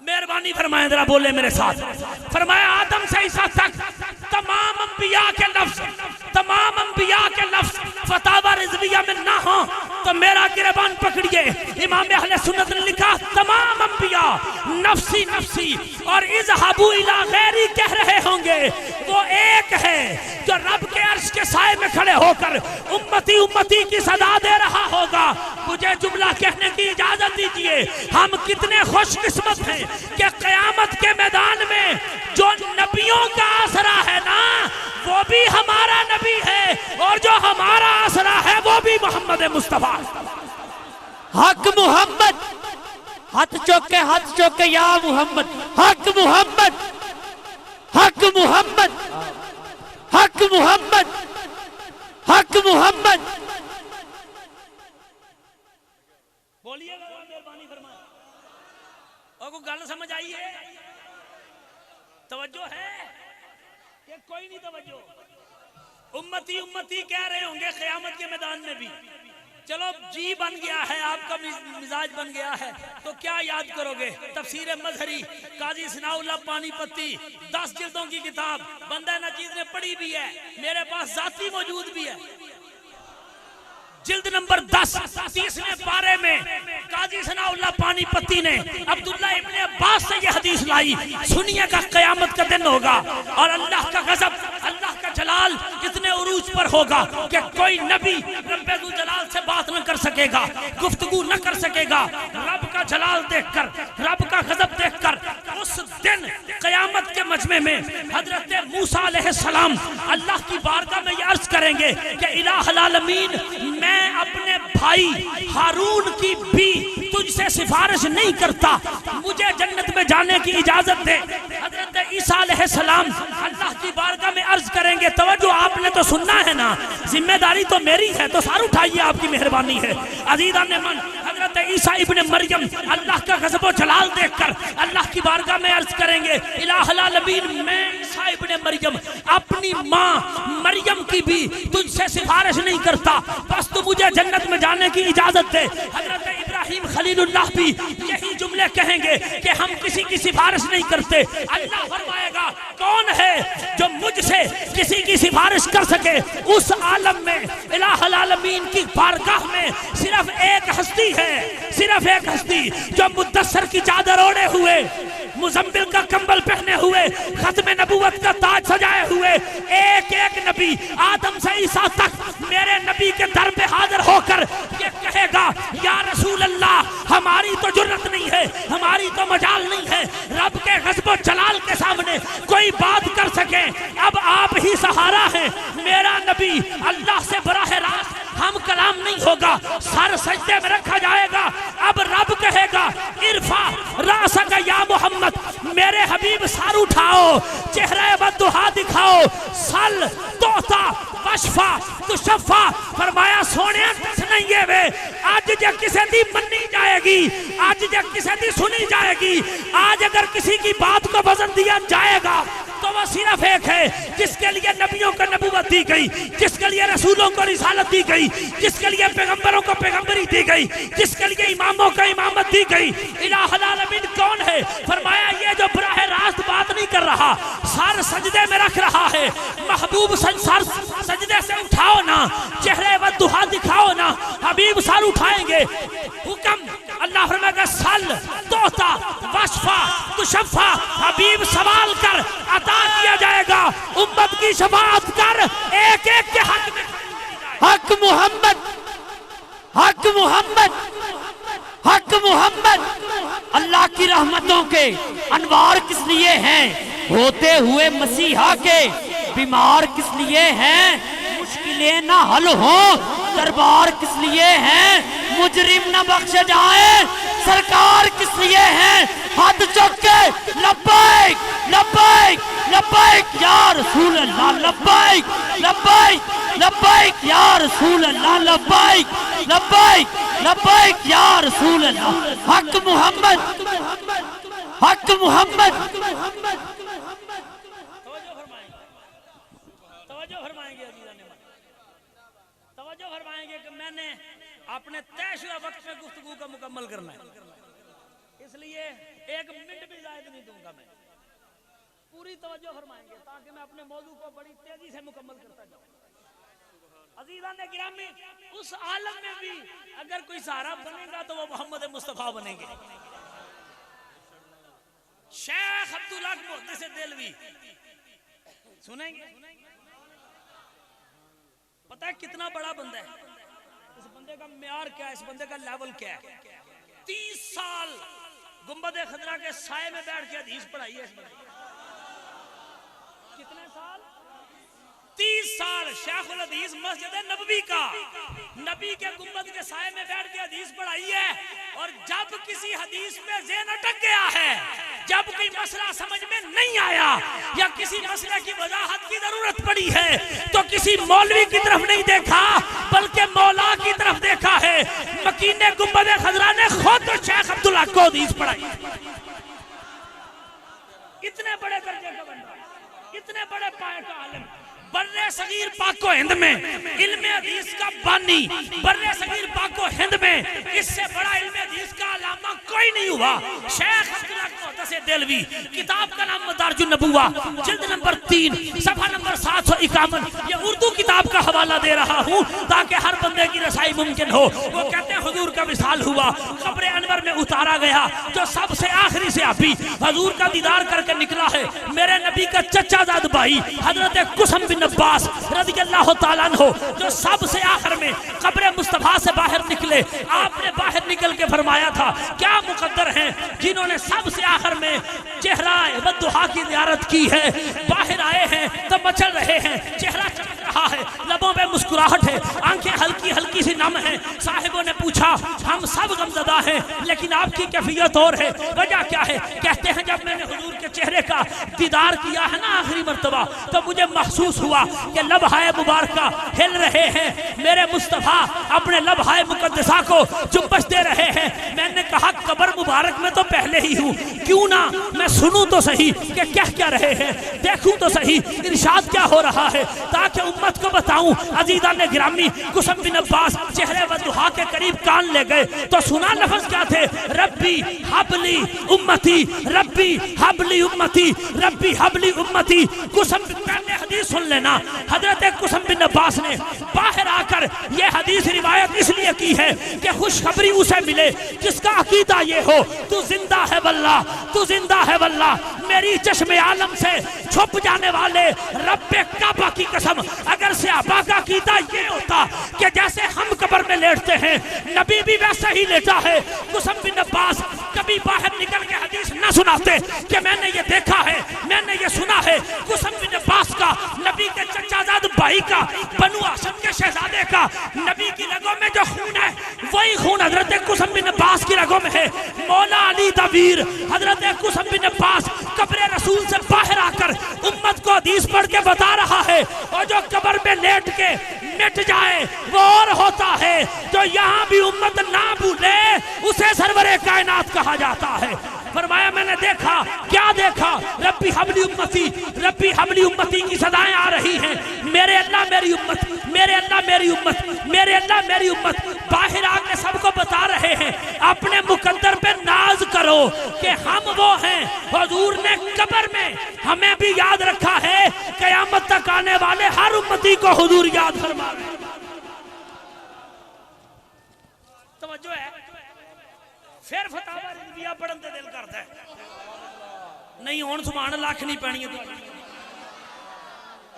مہربانی فرمائیں ذرا بولے میرے ساتھ، فرمایا آدم سے عیسیٰ تک تمام انبیاء کے لفظ فتاوی رضویہ میں نہ ہوں تو میرا گریبان پکڑیے۔ امام اہل سنت نے لکھا تمام انبیاء نفسی نفسی اور اذهبوا الی غیری کہہ رہے ہوں گے، وہ ایک ہے جو رب کے عرش کے سائے میں کھڑے ہو کر امتی امتی کی صدا دے رہا ہوگا۔ مجھے جملہ کہنے کی اجازت دیجیے، ہم کتنے خوش قسمت ہیں کہ قیامت کے میدان میں جو نبیوں کا آسرا ہے نا وہ بھی ہمارا نبی ہے، اور جو ہمارا آسرا ہے وہ بھی محمد مصطفیٰ۔ حق محمد، ہاتھ چوکے یا محمد، حق محمد، حق محمد، حق محمد، حق محمد۔ بولیے گا مہربانی فرمائیں اور کوئی گل سمجھ آئی ہے؟ توجہ ہے کہ کوئی نہیں توجہ؟ امتی امتی کہہ رہے ہوں گے قیامت کے میدان میں بھی۔ چلو جی بن گیا ہے، آپ کا مزاج بن گیا ہے تو کیا یاد کرو گے؟ تفسیر مظہری قاضی ثناء اللہ پانی پتی 10 جلدوں کی کتاب بندہ نچیز نے پڑھی بھی ہے، میرے پاس ذاتی موجود بھی ہے۔ جلد نمبر 10 30ویں پارے میں قاضی ثناء اللہ پانی پتی نے عبداللہ ابن عباس سے یہ حدیث لائی، سنیے گا قیامت کا دن ہوگا اور اللہ کا غضب اللہ کا جلال اتنے عروج پر ہوگا کہ کوئی نبی رب ذو جلال سے بات نہ کر سکے گا، گفتگو نہ کر سکے گا رب کا جلال دیکھ کر، رب کا غضب دیکھ کر۔ اس دن قیامت کے مجمع میں حضرت موسیٰ علیہ السلام اللہ کی بارگاہ میں یہ عرض کریں گے کہ الہ العالمین میں اپنے بھائی ہارون کی بھی تجھ سے سفارش نہیں کرتا، مجھے جنت میں جانے کی اجازت دے۔ حضرت عیسیٰ علیہ السلام اللہ کی بارگاہ میں عرض کریں گے، توجہ آپ نے تو سننا ہے نا، ذمہ داری تو میری ہے تو سار اٹھائیے، آپ کی مہربانی ہے۔ عزیزان من حضرت عیسیٰ ابن مریم اللہ کا غضب و جلال دیکھ کر اللہ کی بارگاہ میں عرض کریں گے الہ العالمین میں عیسیٰ ابن مریم اپنی ماں مریم کی بھی تجھ سے سفارش نہیں کرتا، بس تو مجھے جنت میں جانے کی اجازت دے۔ حضرت ابراہیم خلیل اللہ بھی یہی جملے کہیں گے کہ ہم کسی کی سفارش نہیں کرتے۔ اللہ فرمائے گا کون ہے جو مجھ سے کسی کی سفارش کر سکے؟ اس عالم میں الہ العالمین کی بارگاہ میں صرف ایک ہستی ہے، صرف ایک ہستی جو مدثر کی چادر اوڑھے ہوئے، مزمل کا کمبل پہنے ہوئے، ختم نبوت کا تاج سجائے ہوئے، ایک ایک نبی آدم سے عیسیٰ تک میرے نبی کے در پہ حاضر ہو کر یہ کہے گا یا رسول اللہ ہماری تو جرت نہیں ہے، ہماری تو مجال نہیں ہے رب کے غضب و جلال کے سامنے کوئی بات کر سکے، اب آپ ہی سہارا ہے۔ میرا نبی اللہ سے براہ راست ہم کلام نہیں ہوگا، سر سجدے میں رکھا جائے گا۔ اب رب کہے گا ارفع راسک یا محمد، میرے حبیب سر اٹھاؤ، چہرہ بددعا دکھاؤ، سل توتا وشفا تشفا۔ فرمایا سونے دس نہیں ہے وے آج جے کسے دی منی جائے گی، آج جے کسے دی سنی جائے گی، آج اگر کسی کی بات کو وزن دیا جائے گا تو وہ صرف ایک ہے جس کے لیے نبیوں کو نبوت دی گئی، جس کے لیے رسولوں کو رسالت دی گئی، جس کے لیے پیغمبروں کو پیغمبری دی گئی، جس کے لیے اماموں کو امامت دی گئی۔ الہ العالمین کون ہے؟ فرمایا یہ جو براہ راست بات نہیں کر رہا، سر سجدے میں رکھ رہا ہے۔ محبوب سر سجدے سے اٹھاؤ نا، چہرے والدہا دکھاؤ نا، حبیب سر اٹھائیں گے۔ حکم اللہ فرمائے گا سل توتا وشفا تشفا، حبیب سوال کر عطا کیا جائے گا، امت کی شفاعت کر، ایک ایک کے حق میں حق محمد، حق محمد، حق محمد۔ اللہ کی رحمتوں کے انوار کس لیے ہیں؟ ہوتے ہوئے مسیحا کے بیمار کس لیے ہیں؟ مشکلیں نہ حل ہوں دربار کس لیے ہیں؟ مجرم نہ بخشے جائیں سرکار کس لیے ہیں؟ ہاتھ چک کے لبیک لبیک لبیک یا رسول اللہ، لبیک لبیک لبیک یا رسول اللہ، لبیک لبیک لبیک یا رسول اللہ۔ حق محمد، حق محمد۔ توجہ فرمائیں گے عزیزان، توجہ فرمائیں گے کہ میں نے اپنے طے شدہ وقت میں گفتگو کا مکمل کرنا ہے، اس لیے ایک منٹ بھی زائد نہیں دوں گا۔ میں پوری توجہ فرمائیں گے تاکہ میں اپنے موضوع کو بڑی تیزی سے مکمل کرتا جاؤں۔ عزیزان گرامی، اس عالم میں بھی اگر کوئی سہارا بنے گا تو وہ محمد مصطفیٰ بنیں گے۔ شیخ عبدالحق محدث دہلوی سنیں گے؟ پتہ ہے کتنا بڑا بندہ ہے، اس بندے کا معیار کیا ہے، اس بندے کا لیول کیا ہے۔ 30 سال گنبد خضرا کے سائے میں بیٹھ کے حدیث پڑھائی ہے اس بندے۔ کتنے سال؟ 30 سال شیخ الحدیث مسجد نبوی کا، نبی کے گنبد کے سائے میں بیٹھ کے حدیث پڑھائی ہے۔ اور جب کسی حدیث میں ذہن اٹک گیا ہے، جب کوئی مسئلہ سمجھ میں نہیں آیا یا کسی مسئلے کی وضاحت کی ضرورت پڑی ہے تو کسی مولوی کی طرف نہیں دیکھا بلکہ مولا کی طرف دیکھا ہے۔ مکین گنبد خضرا نے خود شیخ عبدالحق کو حدیث پڑھائی۔ اتنے بڑے درجے کا بندہ، اتنے بڑے پائے کا عالم، برے صغیر پاک و ہند میں علم حدیث کا بانی، برے صغیر پاک و ہند میں اس سے بڑا علم حدیث کا علامہ کوئی نہیں ہوا۔ شیخ عبدالحق محدث دہلوی، کتاب کا نام مدارج النبوہ، جلد نمبر 3 صفحہ نمبر 751، یہ اردو کتاب کا حوالہ دے رہا ہوں تاکہ ہر بندے کی رسائی ممکن ہو۔ وہ کہتے ہیں حضور کا وصال ہوا، قبر انور میں اتارا گیا، جو سب سے آخری صحابی حضور کا دیدار کر کے نکلا ہے میرے نبی کا چچا زاد بھائی حضرت قسم بن عباس رضی اللہ تعالیٰ عنہ، جو سب سے آخر میں قبر مصطفیٰ سے باہر نکلے۔ آپ نے باہر نکل کے فرمایا تھا کیا مقدر ہیں جنہوں نے سب سے آخر میں چہرہ والدہا کی زیارت کی ہے، باہر آئے ہیں تو مچل رہے ہیں، چہرہ چمک رہا ہے، لبوں پہ مسکراہٹ ہے، آنکھیں ہلکی ہلکی سی نم ہیں۔ صاحبوں نے پوچھا ہم سب غمزدہ ہیں لیکن آپ کی کیفیت اور ہے، وجہ کیا ہے؟ کہتے ہیں جب میں نے حضور کے چہرے کا دیدار کیا ہے نا آخری مرتبہ تو مجھے محسوس ہوا کہ لبہائے مبارکہ ہل رہے ہیں، میرے مصطفیٰ اپنے لبہائے مقدسہ کو چمبش دے رہے ہیں۔ میں نے کہا قبر مبارک میں تو پہلے ہی ہوں، کیوں نہ میں سنوں تو صحیح کہ کہہ کیا رہے ہیں، دیکھوں تو صحیح ارشاد کیا ہو رہا ہے تاکہ امت کو بتاؤں. عزیزان گرامی قسم بن عباس چہرے ودہا کے قریب کان لے گئے تو سنا لفظ کیا تھے؟ ربی حبلی امتی، ربی حبلی امتی، ربی حبلی امتی. قسم پہلے حدیث سن لینا. حضرت قسم بن عباس نے باہر آ کر یہ حدیث روایت اس لیے کی ہے کہ خوشخبری اسے ملے جس کا عقیدہ یہ ہو تو زندہ ہے واللہ، تو زندہ ہے واللہ. میری چشم عالم سے چھپ جانے والے رب کعبہ کی قسم اگر صحابہ کا عقیدہ یہ ہوتا کہ جیسے ہم قبر میں لیٹتے ہیں نبی بھی ویسا ہی لیٹا ہے، قسم بن عباس کبھی باہر نکل کے حدیث نہ سناتے کہ میں نے یہ دیکھا ہے، میں نے یہ سنا ہے. قسم بن عباس کا نبی کے چچا زاد بھائی کا، بنو ہاشم کے شہزادے کا، نبی کی رگوں میں جو خون ہے وہی خون حضرت قسم بن عباس کی رگوں میں ہے. مولا علی دبیر حضرت قسم بن عباس قبر رسول سے باہر آ کر امت کو حدیث پڑھ کے بتا رہا ہے اور جو قبر میں لیٹ کے مٹ جائے وہ اور ہوتا ہے، جو یہاں بھی امت نہ بھولے اسے سرور کائنات کہا جاتا ہے. فرمایا میں نے دیکھا، کیا دیکھا؟ ربی حبلی امتی، ربی حبلی امتی کی صدائیں آ رہی ہیں. میرے اللہ میری امت، میرے اللہ میری امت، میرے اللہ میری امت. باہر آ کے سب کو بتا رہے ہیں اپنے مقدر پہ ناز کرو کہ ہم وہ ہیں. حضور نے قبر میں ہمیں بھی یاد رکھا ہے، قیامت تک آنے والے ہر امتی کو حضور یاد فرما رہے ہیں. توجہ ہے؟ پھر فتاوی رضویہ پڑھن تے دل کرتا ہے نہیں ہون سبحان اللہ نہیں پڑھنی ہے.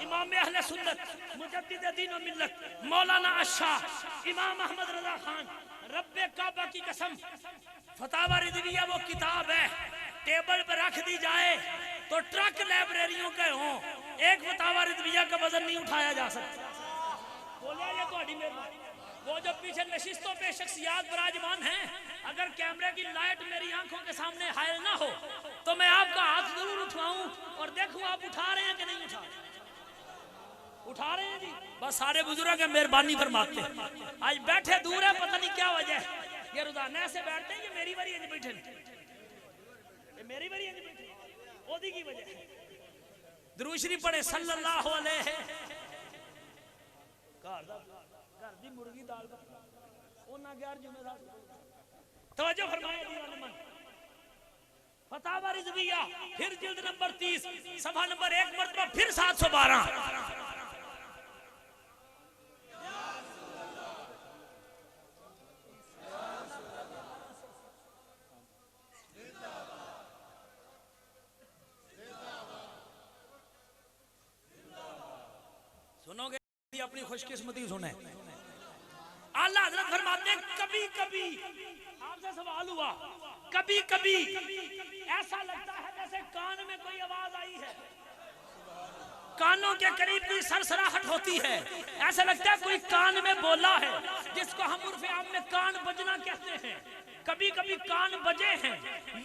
امام اہل سنت مجدد دین و ملت مولانا الشاہ امام احمد رضا خان رب کعبہ کی قسم فتاوی رضویہ وہ کتاب ہے ٹیبل پہ رکھ دی جائے تو ٹرک لائبریریوں کے ہوں، ایک فتاوی رضویہ کا وزن نہیں اٹھایا جا سکتا. بولیا یہ تو مہربانی. وہ جو پیچھے نشستوں پہ شخصیات براجمان ہیں، اگر کیمرے کی لائٹ میری آنکھوں کے سامنے حائل نہ ہو تو میں آپ کا ہاتھ ضرور اٹھاؤں اور دیکھوں آپ اٹھا رہے ہیں کہ نہیں اٹھا رہے. اٹھا رہے ہیں جی؟ بس سارے بزرگ مہربانی فرماتے ہیں. آج بیٹھے دور ہے پتہ نہیں کیا وجہ ہے. یہ روزانہ ایسے بیٹھتے ہیں، یہ میری باری ہے بیٹھے، یہ میری باری ہے بیٹھے، اودی کی وجہ ہے. درود شریف پڑھے صلی اللہ علیہ گھر دی مرغی دال اونا گیار جمعہ دار. توجہ فرمائے دیوان من. فتاوی رضویہ پھر جلد نمبر 30 صفحہ نمبر 1 مرتبہ پھر 712. سنو گے اپنی خوش قسمتی سنیں. اللہ حضرت فرماتے ہیں کبھی کبھی آپ سے سوال ہوا، کبھی کبھی ایسا لگتا ہے جیسے کان میں کوئی آواز آئی ہے، کانوں کے قریب کوئی سرسراہٹ ہوتی ہے، ایسا لگتا ہے کوئی کان میں بولا ہے جس کو ہم عرف عام میں کان بجنا کہتے ہیں. کبھی کبھی کان بجے ہیں،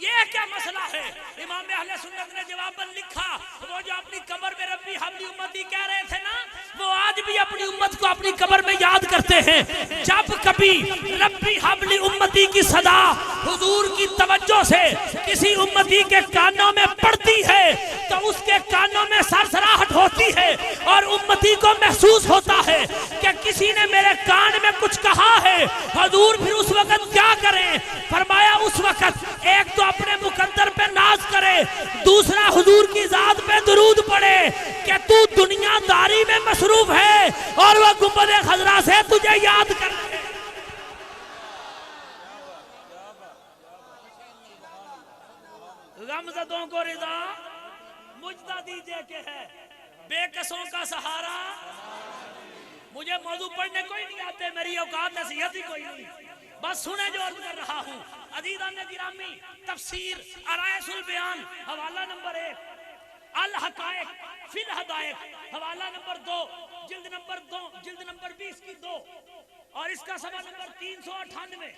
یہ کیا مسئلہ ہے؟ امام اہل سنت نے جواباً لکھا وہ جو اپنی قبر میں ربی حبلی امتی کہہ رہے تھے نا وہ آج بھی اپنی امت کو اپنی قبر میں یاد کرتے ہیں. جب کبھی ربی حبلی امتی کی صدا حضور کی توجہ سے کسی امتی کے کانوں میں پڑتی ہے تو اس کے کانوں میں سرسراہٹ ہوتی ہے اور امتی کو محسوس ہوتا ہے کہ کسی نے میرے کان میں کچھ کہا ہے. حضور پھر اس وقت کیا کریں؟ فرمایا اس وقت ایک تو اپنے مقدر پہ ناز کرے، دوسرا حضور کی ذات پہ درود پڑھے کہ تو دنیا داری میں مصروف ہے اور وہ گنبد خضرا سے تجھے یاد کر رہے. غمزدوں کو رضا مجدہ دیجئے کہ ہے بے کسوں کا سہارا. مجھے موضوع پڑھنے کوئی نہیں آتے، میری اوقات نصیحت ہی کوئی نہیں، بس سنے جو عرض کر رہا ہوں. عزیزان گرامی تفسیر عرائس البیان حوالہ نمبر 1، الحقائق فی الحدائق حوالہ نمبر 2، جلد نمبر 20 کی 2 اور اس کا صفحہ نمبر 398.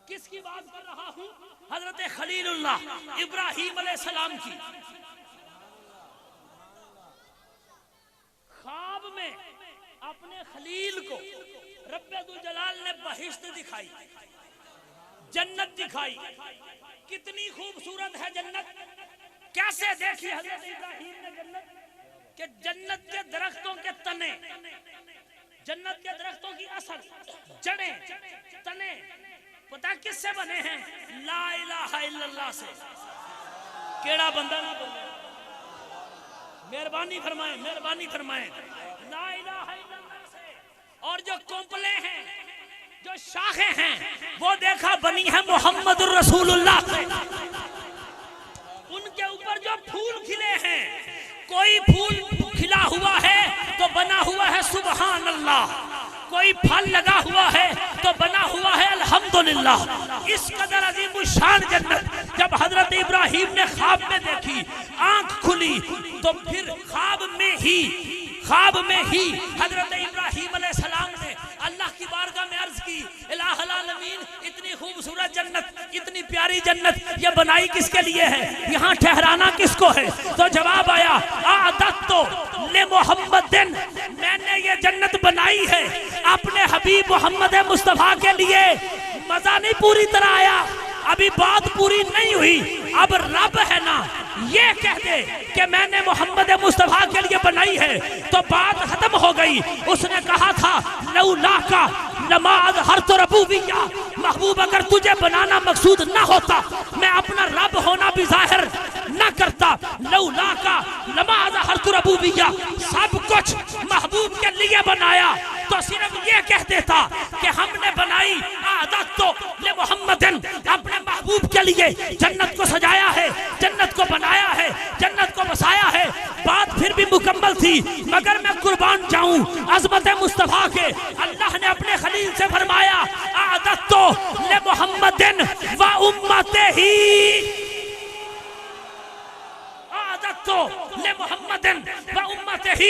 کس کی بات کر رہا ہوں؟ حضرت خلیل اللہ ابراہیم علیہ السلام کی. خواب میں اپنے خلیل کو رب ذوالجلال نے بہشت دکھائی، جنت دکھائی. کتنی خوبصورت ہے جنت، کیسے دیکھی حضرت ابراہیم نے جنت کہ جنت کے درختوں کے تنے، جنت کے درختوں کی اصل، جڑیں، تنے پتہ کس سے بنے ہیں؟ لا الہ الا اللہ سے۔ کیڑا بندہ نہ بنے، مہربانی فرمائیں، مہربانی فرمائیں، لا الہ الا اللہ سے۔ اور جو کونپلے ہیں، جو شاخیں ہیں، وہ دیکھا بنی ہے محمد الرسول اللہ سے۔ ان کے اوپر جو پھول کھلے ہیں، کوئی پھول کھلا ہوا ہے تو بنا ہوا ہے سبحان اللہ، کوئی پھل لگا ہوا ہے تو بنا ہوا ہے الحمدللہ۔ اس قدر عظیم الشان جنت جب حضرت ابراہیم نے خواب میں دیکھی، آنکھ کھلی تو پھر خواب میں ہی حضرت ابراہیم علیہ السلام نے اللہ کی بارگاہ میں عرض کی، الہ العالمین اتنی خوبصورت جنت، اتنی پیاری جنت یہ بنائی کس کے لیے ہے؟ یہاں ٹھہرانا کس کو ہے؟ تو جواب آیا، اعددت لمحمد، میں نے یہ جنت بنائی ہے اپنے حبیب محمد مصطفیٰ کے لیے۔ مزہ نہیں پوری طرح آیا، ابھی بات پوری نہیں ہوئی۔ اب رب ہے نا یہ کہہ دے کہ میں نے محمد مصطفیٰ کے لیے بنائی ہے تو بات ختم ہو گئی۔ اس نے کہا تھا لولا کا لما اظہرت ربوبیہ، محبوب اگر تجھے بنانا مقصود نہ ہوتا میں اپنا رب ہونا بھی ظاہر نہ کرتا۔ لولا کا لما اظہرت ربوبیہ، سب کچھ محبوب کے لیے بنایا تو صرف یہ کہہ دیتا کہ ہم نے بنائی اعددت لمحمد، اپنے محبوب کے لیے جنت کو سجایا ہے، جنت کو بنایا ہے، جنت کو بسایا ہے، بات پھر بھی مکمل تھی۔ مگر میں قربان جاؤں عظمت مصطفیٰ کے، اللہ نے اپنے خلیل سے فرمایا اعددت لمحمد و امتہ، اعددت لمحمد و امتہ،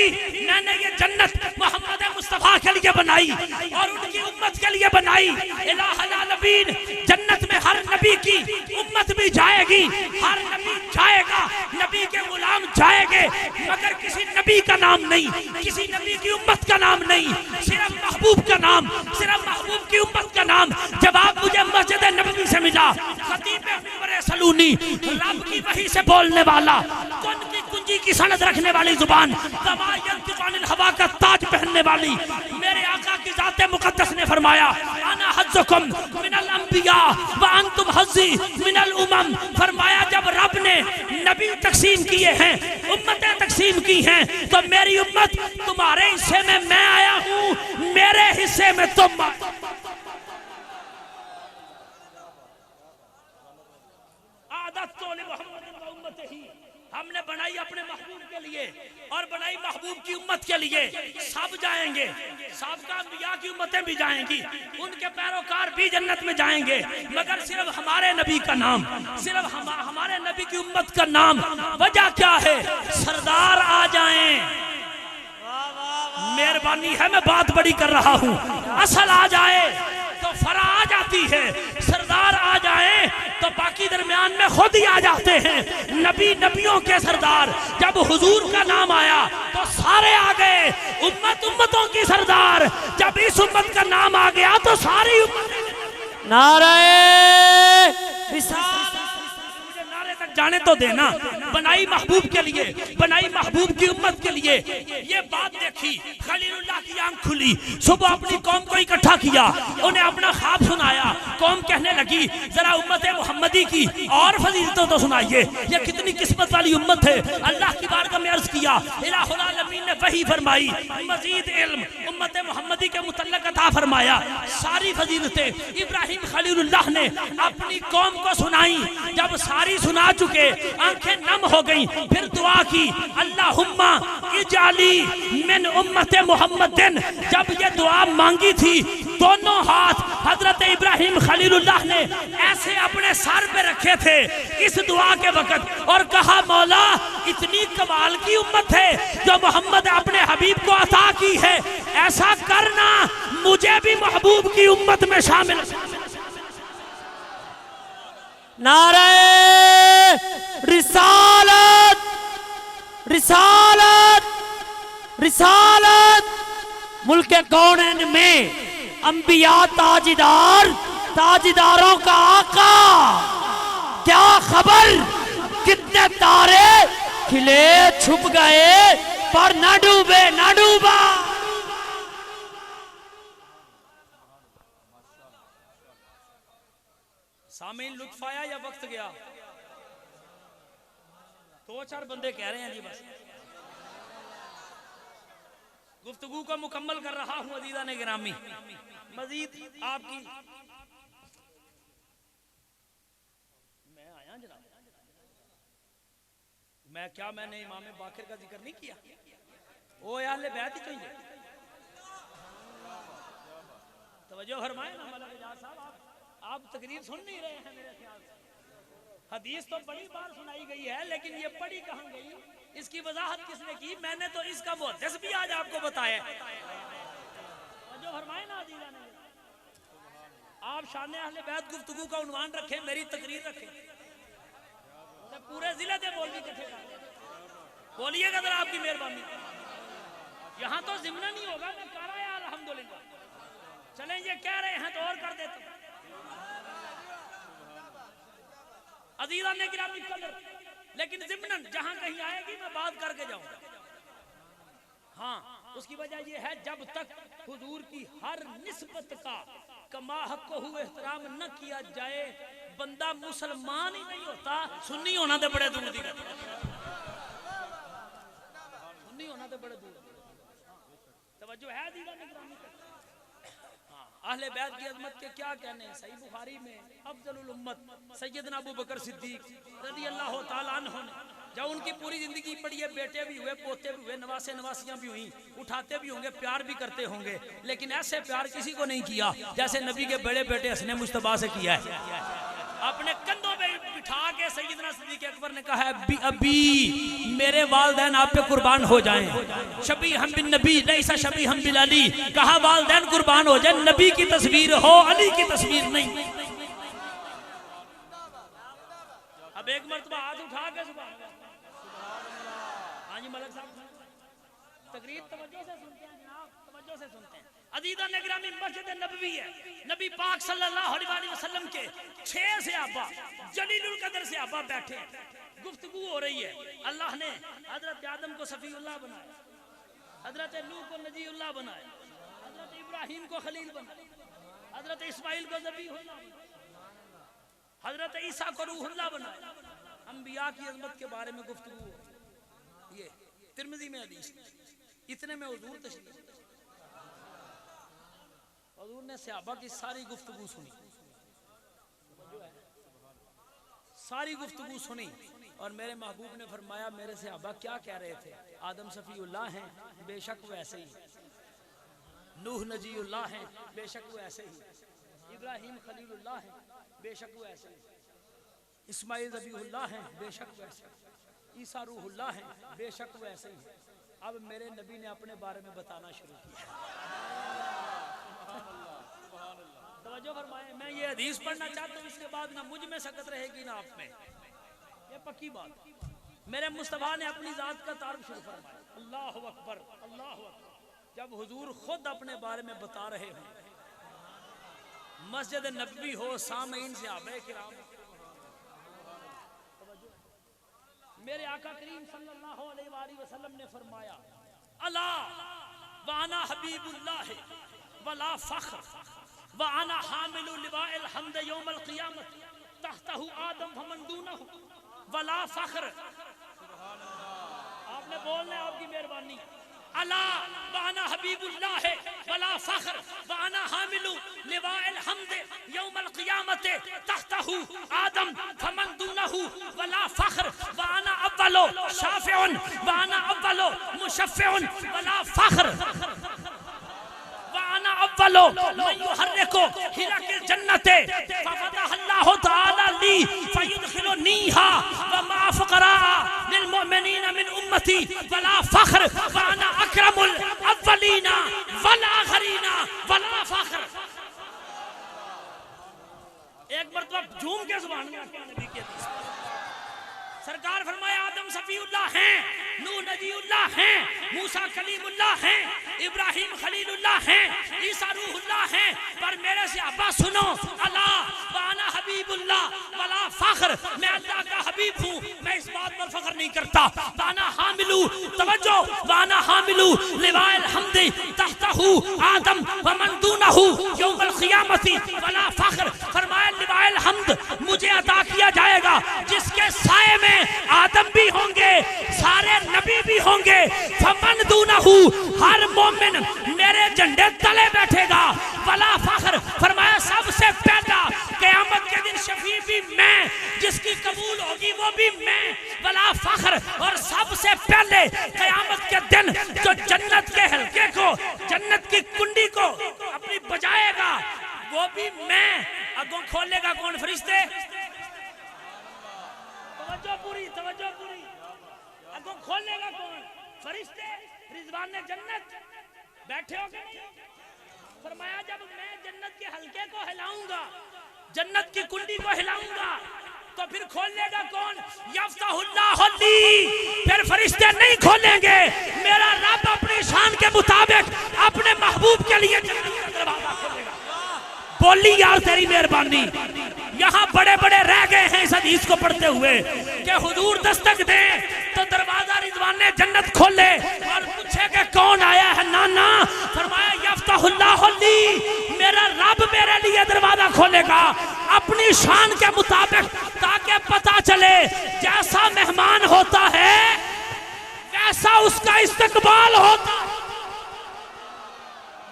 میں نے یہ جنت محمد مصطفیٰ کے لیے بنائی اور ان کی امت کے لیے بنائی۔ الہ العالمین، جنت میں ہر نبی کی امت بھی جائے گی، ہر نبی جائے گا، نبی کے غلام جائے گے، مگر کسی نبی کا نام نہیں، کسی نبی کی امت کا نام نہیں، صرف محبوب کا نام، صرف محبوب کی امت کا نام۔ جواب مجھے مسجد نبوی سے ملا، خطیب منبر سلونی، رب کی وحی سے بولنے والا، کن کی کنجی کی سند رکھنے والی زبان، وما ینطق عن الہویٰ کا تاج پہننے والی، میرے آقا کی ذات مقدس نے فرمایا انا حظکم من الانبیاء وانتم حظی من الامم۔ فرمایا جب رب نے نبی تقسیم کیے ہیں، امتیں تقسیم کی ہیں، تو میری امت تمہارے حصے میں میں آیا ہوں، میرے حصے میں تم۔ اعددت لمحمد و امتہ، ہم نے بنائی اپنے محبوب کے لیے اور بنائی محبوب کی امت کے لیے۔ سب جائیں گے، سابقہ انبیاء کی امتیں بھی جائیں گی، ان کے پیروکار بھی جنت میں جائیں گے، مگر صرف ہمارے نبی کا نام، صرف ہمارے نبی کی امت کا نام۔ وجہ کیا ہے؟ سردار آ جائیں، مہربانی ہے میں بات بڑی کر رہا ہوں، اصل آ جائے تو فرا آ جاتی ہے، سردار آ جائیں تو باقی درمیان میں خود ہی آ جاتے ہیں۔ نبی نبیوں کے سردار، جب حضور کا نام آیا تو سارے آ گئے، امت امتوں کی سردار، جب اس امت کا نام آ گیا تو ساری امت۔ نعرہ رسالت، مجھے نعرے تک جانے تو دینا۔ بنائی محبوب کے لیے، بنائی محبوب کی امت کے لیے۔ یہ بات دیکھی، خلیل اللہ کی آنکھ کھلی، صبح اپنی قوم کو اکٹھا کیا، انہیں اپنا خواب سنایا۔ قوم کہنے لگی ذرا امت محمدی کی اور فضیلتوں تو سنائیے، یہ کتنی قسمت والی امت ہے۔ اللہ کی بارگاہ میں عرض کیا، الہ العالمین نے وحی فرمائی، مزید علم امت محمدی کے متعلق عطا فرمایا۔ ساری فضیلتیں ابراہیم خلیل اللہ نے اپنی قوم کو سنائیں۔ جب ساری سنا چکے، آنکھیں نم ہو گئیں، پھر دعا کی، اللہم اجعلی من امت محمد۔ جب یہ دعا مانگی تھی، دونوں ہاتھ حضرت ابراہیم خلیل اللہ نے ایسے اپنے سر پہ رکھے تھے اس دعا کے وقت، اور کہا مولا اتنی کمال کی امت ہے جو محمد اپنے حبیب کو عطا کی ہے، ایسا کرنا مجھے بھی محبوب کی امت میں شامل۔ نعرہ رسالت، رسالت، رسالت۔ ملک کونین میں انبیاء تاجدار، تاجداروں کا آقا، کیا خبر کتنے تارے کھلے چھپ گئے پر نہ ڈوبے نہ ڈوبا. سامعین لطف آیا یا وقت گیا؟ 2-4 بندے کہہ رہے ہیں جی بس. گفتگو کو مکمل کر رہا ہوں عزیزان گرامی. مزید آپ کی میں آیا جناب. میں نے امام باقر کا ذکر نہیں کیا؟ وہ اہل بیت ہی چاہیے. توجہ فرمائیں نا ملک اجاز صاحب. آپ تقریر سن نہیں رہے ہیں میرے خیال سے. حدیث تو بڑی بار سنائی گئی ہے لیکن یہ پڑھی کہاں گئی؟ اس کی وضاحت کس نے کی؟ میں نے تو اس کا محدث بھی آج آپ کو بتایا. جو فرمائے نا عزیزان، آپ شان اہل بیت گفتگو کا عنوان رکھیں، میری تقریر رکھیں. پورے ضلع دے بولوی کٹھے کر بولیے گا ذرا، آپ کی مہربانی. یہاں تو ضمن نہیں ہوگا، میں کر رہا ہے الحمدللہ. چلیں یہ کہہ رہے ہیں تو اور کر دیتے ہیں. عزیزان نے گرامی قدر، لیکن ضمناً جہاں کہیں آئے گی میں بات کر کے جاؤں گا. ہاں اس کی وجہ یہ ہے جب تک حضور کی ہر نسبت کا کما حق کو احترام نہ کیا جائے بندہ مسلمان ہی نہیں ہوتا. سنی ہونا تو بڑے دور دی گل، سنی ہونا تو بڑے دور. توجہ ہے عزیزان نے گرامی. اہل بیت کی عظمت کے کیا کہنے ہیں؟ صحیح بخاری میں افضل الامت سیدنا ابو بکر صدیق رضی اللہ تعالیٰ عنہ نے جب ان کی پوری زندگی پڑھی ہے، بیٹے بھی ہوئے، پوتے بھی ہوئے، نواسے نواسیاں بھی ہوئیں، اٹھاتے بھی ہوں گے، پیار بھی کرتے ہوں گے، لیکن ایسے پیار کسی کو نہیں کیا جیسے نبی کے بڑے بیٹے حسن مجتبیٰ سے کیا ہے. اپنے کندھوں پہ بٹھا کے سیدنا صدیق اکبر نے کہا ہے ابھی میرے والدین آپ پہ قربان ہو جائیں. شبیہم بالنبی لیس شبیہم بالعلی، کہا والدین قربان ہو جائیں، نبی کی تصویر ہو علی کی تصویر نہیں. اب ایک مرتبہ ہاتھ اٹھا کے سبحان اللہ. ہاں جی ملک صاحب تقریر توجہ سے سنتے ہیں جناب، توجہ سے سنتے ہیں. عزیزان گرامی مسجد نبوی ہے، نبی پاک صلی اللہ علیہ وسلم کے 6 صحابہ جلیل القدر صحابہ بیٹھے ہیں، گفتگو ہو رہی ہے. اللہ نے حضرت آدم کو صفی اللہ بنایا، حضرت نوح کو نجی اللہ بنایا، حضرت ابراہیم کو خلیل بنایا، حضرت اسماعیل کو ذبیح اللہ بنایا، حضرت عیسیٰ کو روح اللہ بنایا. انبیاء کی عظمت کے بارے میں گفتگو ہو. یہ ترمذی میں حدیث. اتنے میں حضور تشریف، حضور نے صحابہ کی ساری گفتگو سنی، ساری گفتگو سنی، اور میرے محبوب نے فرمایا میرے صحابہ کیا کہہ رہے تھے؟ آدم صفی اللہ ہیں، بے شک وہ ایسے ہی. نوح نجی اللہ ہیں، بے شک وہ ایسے ہی. ابراہیم خلیل اللہ ہیں، بے شک وہ ایسے ہی. اسماعیل ذبیح اللہ ہیں، بے شک وہ ایسے ہی. عیسیٰ روح اللہ ہیں، بے شک وہ ایسے ہی. اب میرے نبی نے اپنے بارے میں بتانا شروع کیا. توجہ فرمائیں، میں یہ حدیث پڑھنا چاہتا ہوں، اس کے بعد نہ مجھ میں سکت رہے گی نہ آپ میں، یہ پکی بات. میرے مصطفیٰ نے اپنی ذات کا تعارف شروع فرمایا. اللہ اکبر، اللہ اکبر. جب حضور خود اپنے بارے میں بتا رہے ہوں، مسجد نبوی ہو، سامعین صحابہ کرام، میرے آقا کریم صلی اللہ علیہ وآلہ وسلم نے فرمایا الا وانا حبیب اللہ ولا فخر وانا حامل لواء الحمد یوم القیامت تحتہ آدم فمن دونہ ولا فخر. آپ نے بولنا ہے، آپ کی مہربانی. الا وانا حبیب اللہ ولا فخر وانا حامل لواء الحمد یوم القیامت تحتہ آدم فمن دونہ ولا فخر وانا اول شافع وانا اول مشفع ولا فخر وانا اول من يحرك حرك الجنة ففتح الله تعالى لي فيدخلنيها ومع فقراء للمؤمنين من امتي ولا فخر وانا اكرم الاولين والاخرين ولا فخر. ایک مرتبہ جھوم کے سبحان اللہ کیا نبی کی حدیث. سرکار فرمایا آدم صفی اللہ ہیں، نوح نجی اللہ ہیں، موسیٰ کلیم اللہ ہیں، ابراہیم خلیل اللہ ہیں، عیسیٰ روح اللہ ہیں، پر میرے صحابہ سنو، اللہ وانا حبیب اللہ ولا فخر، میں اللہ کا حبیب ہوں، میں پر فخر نہیں کرتا. وانا حاملو توجہ وانا حاملو لواء الحمد تحتہ آدم ومن دونہ یوم القیامت ولا فخر. فرمایا لواء الحمد مجھے عطا کیا جائے گا جس کے سائے میں آدم بھی ہوں گے, سارے نبی بھی ہوں گے. فمن دونہ ہر مومن میرے جھنڈے تلے بیٹھے گا. ولا فخر فرمایا سب سے پہلا قیامت کے دن شفیع بھی میں, جس کی قبول ہوگی وہ بھی میں. ولا فخر اور سب سے پہلے قیامت کے دن جو جنت کے حلقے کو, جنت کی کنڈی کو اپنی بجائے گا وہ بھی میں. اگوں کھولے گا کون؟ فرشتے. توجہ پوری, توجہ پوری. اگوں کھولے گا کون؟ فرشتے. رضوان جنت بیٹھے ہو گئے. فرمایا جب میں جنت کے حلقے کو ہلاؤں گا, جنت کی کنڈی کو ہلاؤں گا, تو پھر کھولے گا کون؟ یفتح اللہ لی. پھر فرشتے نہیں کھولیں گے, میرا رب اپنی شان کے مطابق اپنے محبوب کے لیے جنت کا دروازہ کھولے گا. بولی یار تیری مہربانی. یہاں بڑے بڑے رہ گئے ہیں اس حدیث کو پڑھتے ہوئے کہ حضور دستک دیں تو دروازہ رضوان جنت کھولے اور پوچھے کہ کون آیا ہے. نانا. فرمایا یفتح اللہ لی, میرا رب میرے لیے دروازہ کھولے گا اپنی شان کے مطابق, تاکہ پتا چلے جیسا مہمان ہوتا ہے ویسا اس کا استقبال ہوتا ہے.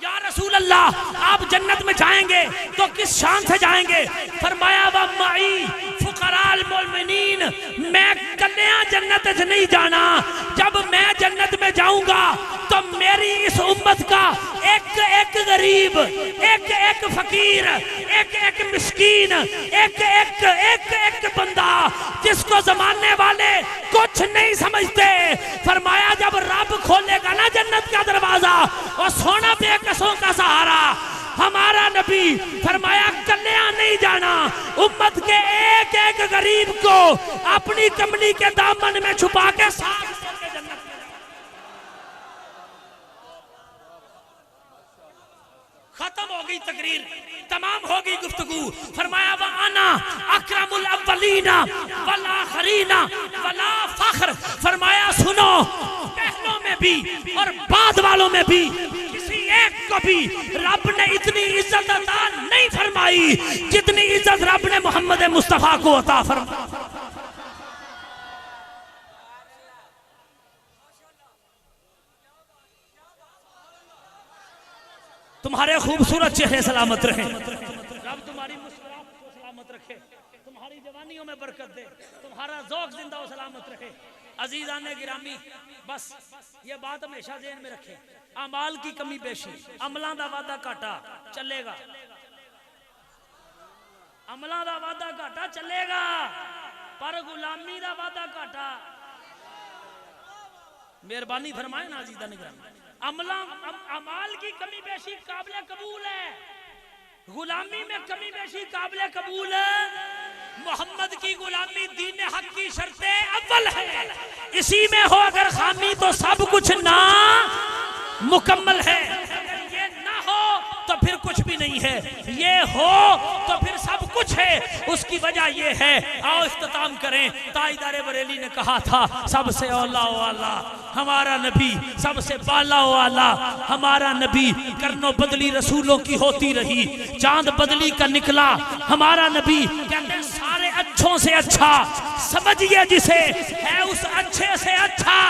یا رسول اللہ آپ جنت میں جائیں گے تو کس شان سے جائیں گے؟ فرمایا وَمَعِي فُقَرَاءَ الْمُؤْمِنِينَ, میں کلیاں جنت سے نہیں جانا. جب میں جنت میں جاؤں گا تو میری اس امت کا ایک ایک غریب, ایک ایک فقیر, ایک ایک مسکین, ایک ایک ایک ایک بندہ جس کو زمانے والے کچھ نہیں سمجھتے. فرمایا جب رب کھولے گا نا جنت کا دروازہ, اور سونا بے کسوں کا سہارا ہمارا نبی, فرمایا کلیاں نہیں جانا, امت کے ایک ایک غریب کو اپنی کملی کے دامن میں چھپا کے ساتھ جنت میں. ختم ہو گئی تقریر, تمام ہو گئی گفتگو. فرمایا وَأَنَا أَكْرَمُ الْأَوَّلِينَ وَالْآخِرِينَ وَلَا فَخْرٍ. فرمایا سنو, پہلوں میں بھی اور بعد والوں میں بھی کسی ایک کو بھی رب نے اتنی عزت عطا نہیں فرمائی جتنی عزت رب نے محمد مصطفیٰ کو عطا فرمائی. تمہارے خوبصورت چہرے سلامت رہیں, رب تمہاری مسکراہٹ کو سلامت رکھے, تمہاری جوانیوں میں برکت دے, تمہارا ذوق زندہ و سلامت رکھے. عزیزان گرامی, بس یہ بات ہمیشہ ذہن میں رکھیں, اعمال کی کمی بیشی, عملاں دا وعدہ گھاٹا چلے گا, عملاں دا وعدہ گھاٹا چلے گا, پر غلامی دا وعدہ گھاٹا. مہربانی فرمائے نا عزیزان گرامی. اعمال کی کمی بیشی قابل قبول ہے, غلامی میں کمی بیشی قابل قبول ہے. محمد کی غلامی دین حق کی شرط اول ہے, اسی میں ہو اگر خامی تو سب کچھ نا مکمل ہے. اگر یہ نہ ہو تو پھر کچھ بھی نہیں ہے, یہ ہو تو پھر سب کچھ ہے. اس کی وجہ یہ ہے, آؤ اختتام کریں. تاجدار بریلی نے کہا تھا سب سے اولا والا ہمارا نبی, سب سے بالا والا ہمارا نبی. کرنوں بدلی رسولوں کی ہوتی رہی, چاند بدلی کا نکلا ہمارا نبی. کہتے ہیں سارے اچھوں سے اچھا سمجھئے جسے ہے اس اچھے سے اچھا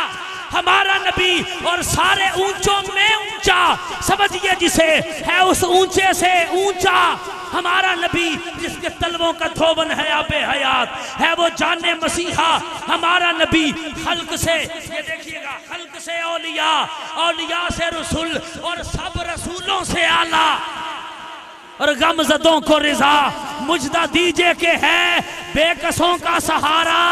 ہمارا نبی, اور سارے اونچوں میں اونچا سمجھئے جسے ہے اس اونچے سے اونچا ہمارا نبی. جس کے تلووں کا دھوبن ہے آب حیات ہے وہ جان مسیحا ہمارا نبی. خلق سے, یہ دیکھیے گا, خلق سے اولیاء, اولیاء سے رسول, اور سب رسولوں سے اعلیٰ, اور غمزدوں کو رضا. مجدہ دیجئے کہ ہے بے کسوں کا سہارا